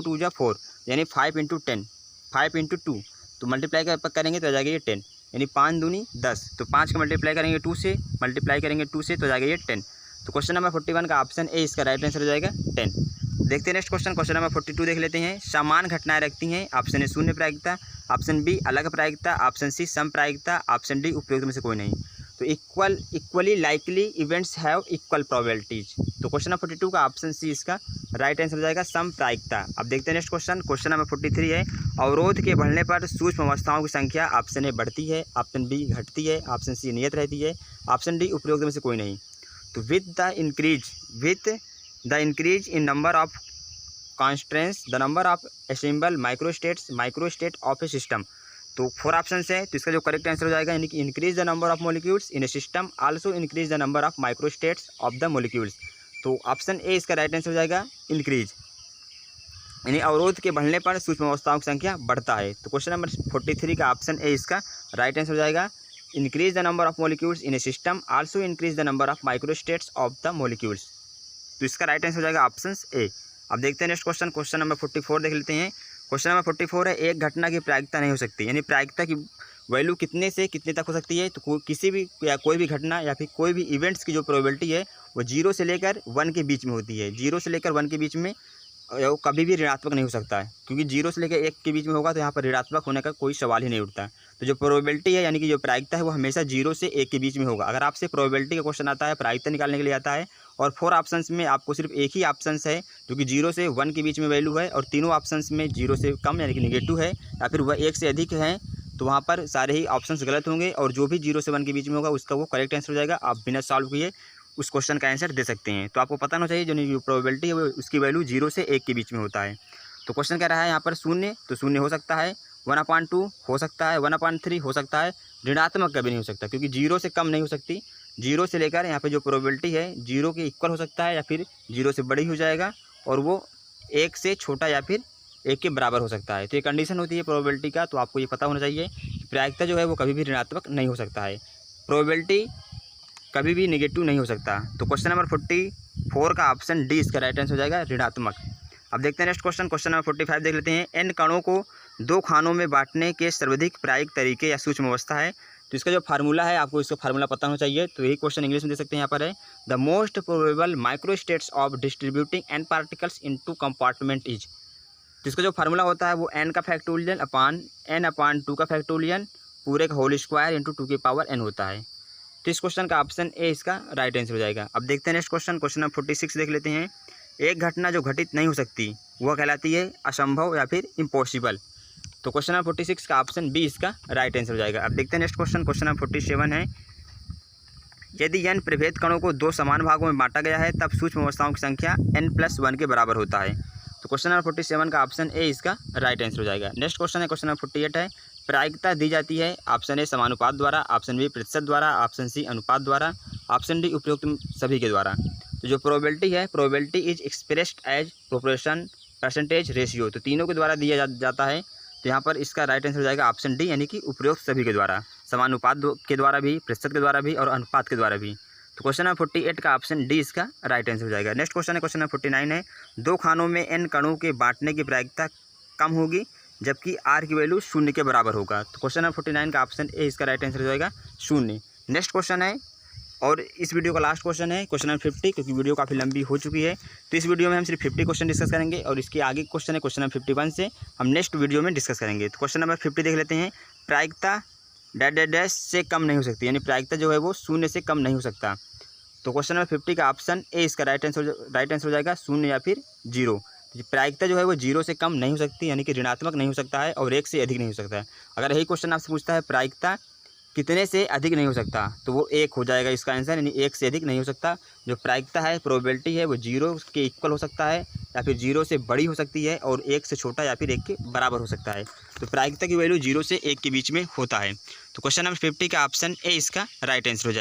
2 जा 4 यानी 5 इंटू 10, 5 इंटू 2, तो मल्टीप्लाई करेंगे तो आ जाएगा ये 10, यानी 5 दूनी 10। तो 5 का मल्टीप्लाई करेंगे 2 से, मल्टीप्लाई करेंगे 2 से, तो आ जाएगा ये 10। तो क्वेश्चन नंबर 41 का ऑप्शन ए इसका राइट आंसर हो जाएगा 10। देखते हैं नेक्स्ट क्वेश्चन, क्वेश्चन नंबर 42 देख लेते हैं। समान घटनाएं रखती हैं, ऑप्शन ए शून्य प्रायिकता, ऑप्शन बी अलग प्रायिकता, ऑप्शन सी सम प्रायिकता, ऑप्शन डी उपयुक्त में से कोई नहीं। तो equally likely events have equal probabilities. तो क्वेश्चन नंबर 42 का ऑप्शन सी इसका राइट आंसर हो जाएगा सम प्रायिकता। अब देखते हैं नेक्स्ट क्वेश्चन, क्वेश्चन नंबर 43 है। अवरोध के बढ़ने पर सूक्ष्म अवस्थाओं की संख्या ऑप्शन ए बढ़ती है, ऑप्शन बी घटती है, ऑप्शन सी नियत रहती है, ऑप्शन डी उपयुक्त में से कोई नहीं। तो with the increase in number of constants the number of assemble microstate of A system. तो 4 ऑप्शन है, तो इसका जो करेक्ट आंसर हो जाएगा यानी कि increase the number of molecules in A system also increase the number of microstates of the molecules. तो ऑप्शन ए इसका राइट आंसर हो जाएगा इंक्रीज, यानी अवरोध के बढ़ने पर सूक्ष्म अवस्थाओं की संख्या बढ़ता है। तो क्वेश्चन नंबर 43 का ऑप्शन ए इसका राइट आंसर हो जाएगा increase the number of molecules in A system also increase the number of microstates of the molecules. तो इसका राइट आंसर हो जाएगा ऑप्शन ए। अब देखते हैं नेक्स्ट क्वेश्चन, क्वेश्चन नंबर 44 देख लेते हैं। क्वेश्चन नंबर 44 है, एक घटना की प्रायिकता नहीं हो सकती, यानी प्रायिकता की वैल्यू कितने से कितने तक हो सकती है। तो किसी भी या कोई भी घटना या फिर कोई भी इवेंट्स की जो प्रोबेबिलिटी है वो 0 से लेकर 1 के बीच में होती है। 0 से लेकर 1 के बीच में वो कभी भी ऋणात्मक नहीं हो सकता है, क्योंकि 0 से लेकर 1 के बीच में होगा तो यहाँ पर ऋणात्मक होने का कोई सवाल ही नहीं उठता। तो जो प्रोबेबिलिटी है यानी कि जो प्रायिकता है वो हमेशा 0 से 1 के बीच में होगा। अगर आपसे प्रोबेबिलिटी का क्वेश्चन आता है, प्रायिकता निकालने के लिए आता है और 4 ऑप्शंस में आपको सिर्फ एक ही ऑप्शंस है जो कि 0 से 1 के बीच में वैल्यू है और तीनों ऑप्शंस में 0 से कम यानी कि नेगेटिव है या फिर वह 1 से अधिक है, तो वहाँ पर सारे ही ऑप्शंस गलत होंगे और जो भी 0 से 1 के बीच में होगा उसका वो करेक्ट आंसर हो जाएगा। आप बिना सॉल्व किए उस क्वेश्चन का आंसर दे सकते हैं। तो आपको पता होना चाहिए जो प्रोबेबिलिटी है वो उसकी वैल्यू 0 से 1 के बीच में होता है। तो क्वेश्चन कह रहा है यहाँ पर 0, तो 0 हो सकता है, 1/2 हो सकता है, 1/3 हो सकता है, ऋणात्मक कभी नहीं हो सकता क्योंकि 0 से कम नहीं हो सकती। 0 से लेकर यहाँ पे जो प्रोबेबिलिटी है 0 के इक्वल हो सकता है या फिर 0 से बड़ी हो जाएगा और वो 1 से छोटा या फिर 1 के बराबर हो सकता है। तो ये कंडीशन होती है प्रोबेबिलिटी का। तो आपको ये पता होना चाहिए कि प्रायिकता जो है वो कभी भी ऋणात्मक नहीं हो सकता है, प्रोबेबिलिटी कभी भी नेगेटिव नहीं हो सकता। तो क्वेश्चन नंबर 44 का ऑप्शन डी इसका राइट आंसर हो जाएगा, ऋणात्मक। अब देखते हैं नेक्स्ट क्वेश्चन, क्वेश्चन नंबर 45 देख लेते हैं। n कणों को 2 खानों में बांटने के सर्वाधिक प्रायिक तरीके या सूक्ष्म अवस्था है। तो इसका जो फार्मूला है आपको इसका फार्मूला पता होना चाहिए। तो यही क्वेश्चन इंग्लिश में दे सकते हैं। यहाँ पर है the most probable micro states of distributing n particles into compartment is. तो इसका जो फार्मूला होता है वो n का फैक्टोरियल अपान n/2 का फैक्टोरियल पूरे का होल स्क्वायर इंटू 2 की पावर n होता है। तो इस क्वेश्चन का ऑप्शन ए इसका राइट आंसर हो जाएगा। अब देखते हैं नेक्स्ट क्वेश्चन, क्वेश्चन नंबर 46 देख लेते हैं। एक घटना जो घटित नहीं हो सकती वह कहलाती है असंभव या फिर इम्पॉसिबल। तो क्वेश्चन नंबर 46 का ऑप्शन बी इसका राइट आंसर हो जाएगा। अब देखते हैं नेक्स्ट क्वेश्चन, क्वेश्चन नंबर 47 है। यदि n प्रभेद कणों को 2 समान भागों में बांटा गया है तब सूक्ष्म अवस्थाओं की संख्या n+1 के बराबर होता है। तो क्वेश्चन नंबर 47 का ऑप्शन ए इसका राइट आंसर हो जाएगा। नेक्स्ट क्वेश्चन है क्वेश्चन नंबर 48 है। प्रायिकता दी जाती है ऑप्शन ए समानुपात द्वारा, ऑप्शन बी प्रतिशत द्वारा, ऑप्शन सी अनुपात द्वारा, ऑप्शन डी उपरोक्त सभी के द्वारा। तो जो प्रोबेबिलिटी है, probability is expressed as proportion percentage ratio, तो तीनों के द्वारा दिया जाता है। तो यहाँ पर इसका राइट आंसर हो जाएगा ऑप्शन डी यानी कि उपरोक्त सभी के द्वारा, समानुपात के द्वारा भी, प्रतिशत के द्वारा भी और अनुपात के द्वारा भी। तो क्वेश्चन नंबर 48 का ऑप्शन डी इसका राइट आंसर हो जाएगा। नेक्स्ट क्वेश्चन है क्वेश्चन नंबर 49 है। 2 खानों में n कणों के बांटने की प्रायिकता कम होगी जबकि r की वैल्यू 0 के बराबर होगा। तो क्वेश्चन नंबर 49 का ऑप्शन ए इसका राइट आंसर हो जाएगा 0। नेक्स्ट क्वेश्चन है और इस वीडियो का लास्ट क्वेश्चन है क्वेश्चन नंबर 50, क्योंकि वीडियो काफ़ी लंबी हो चुकी है। तो इस वीडियो में हम सिर्फ 50 क्वेश्चन डिस्कस करेंगे और इसके आगे क्वेश्चन है क्वेश्चन नंबर 51 से हम नेक्स्ट वीडियो में डिस्कस करेंगे। तो क्वेश्चन नंबर 50 देख लेते हैं। प्रायिकता डैश से कम नहीं हो सकती, यानी प्रायिकता जो है वो 0 से कम नहीं हो सकता। तो क्वेश्चन नंबर 50 का ऑप्शन ए इसका राइट आंसर हो जाएगा 0 या फिर 0। प्रायिकता जो है वो 0 से कम नहीं हो सकती, यानी कि ऋणात्मक नहीं हो सकता है और 1 से अधिक नहीं हो सकता है। अगर यही क्वेश्चन आपसे पूछता है प्रायिकता कितने से अधिक नहीं हो सकता, तो वो 1 हो जाएगा इसका आंसर, यानी 1 से अधिक नहीं हो सकता। जो प्रायिकता है, प्रोबेबिलिटी है, वो 0 के इक्वल हो सकता है या फिर 0 से बड़ी हो सकती है और 1 से छोटा या फिर 1 के बराबर हो सकता है। तो प्रायिकता की वैल्यू 0 से 1 के बीच में होता है। तो क्वेश्चन नंबर 50 का ऑप्शन ए इसका राइट आंसर हो जाएगा।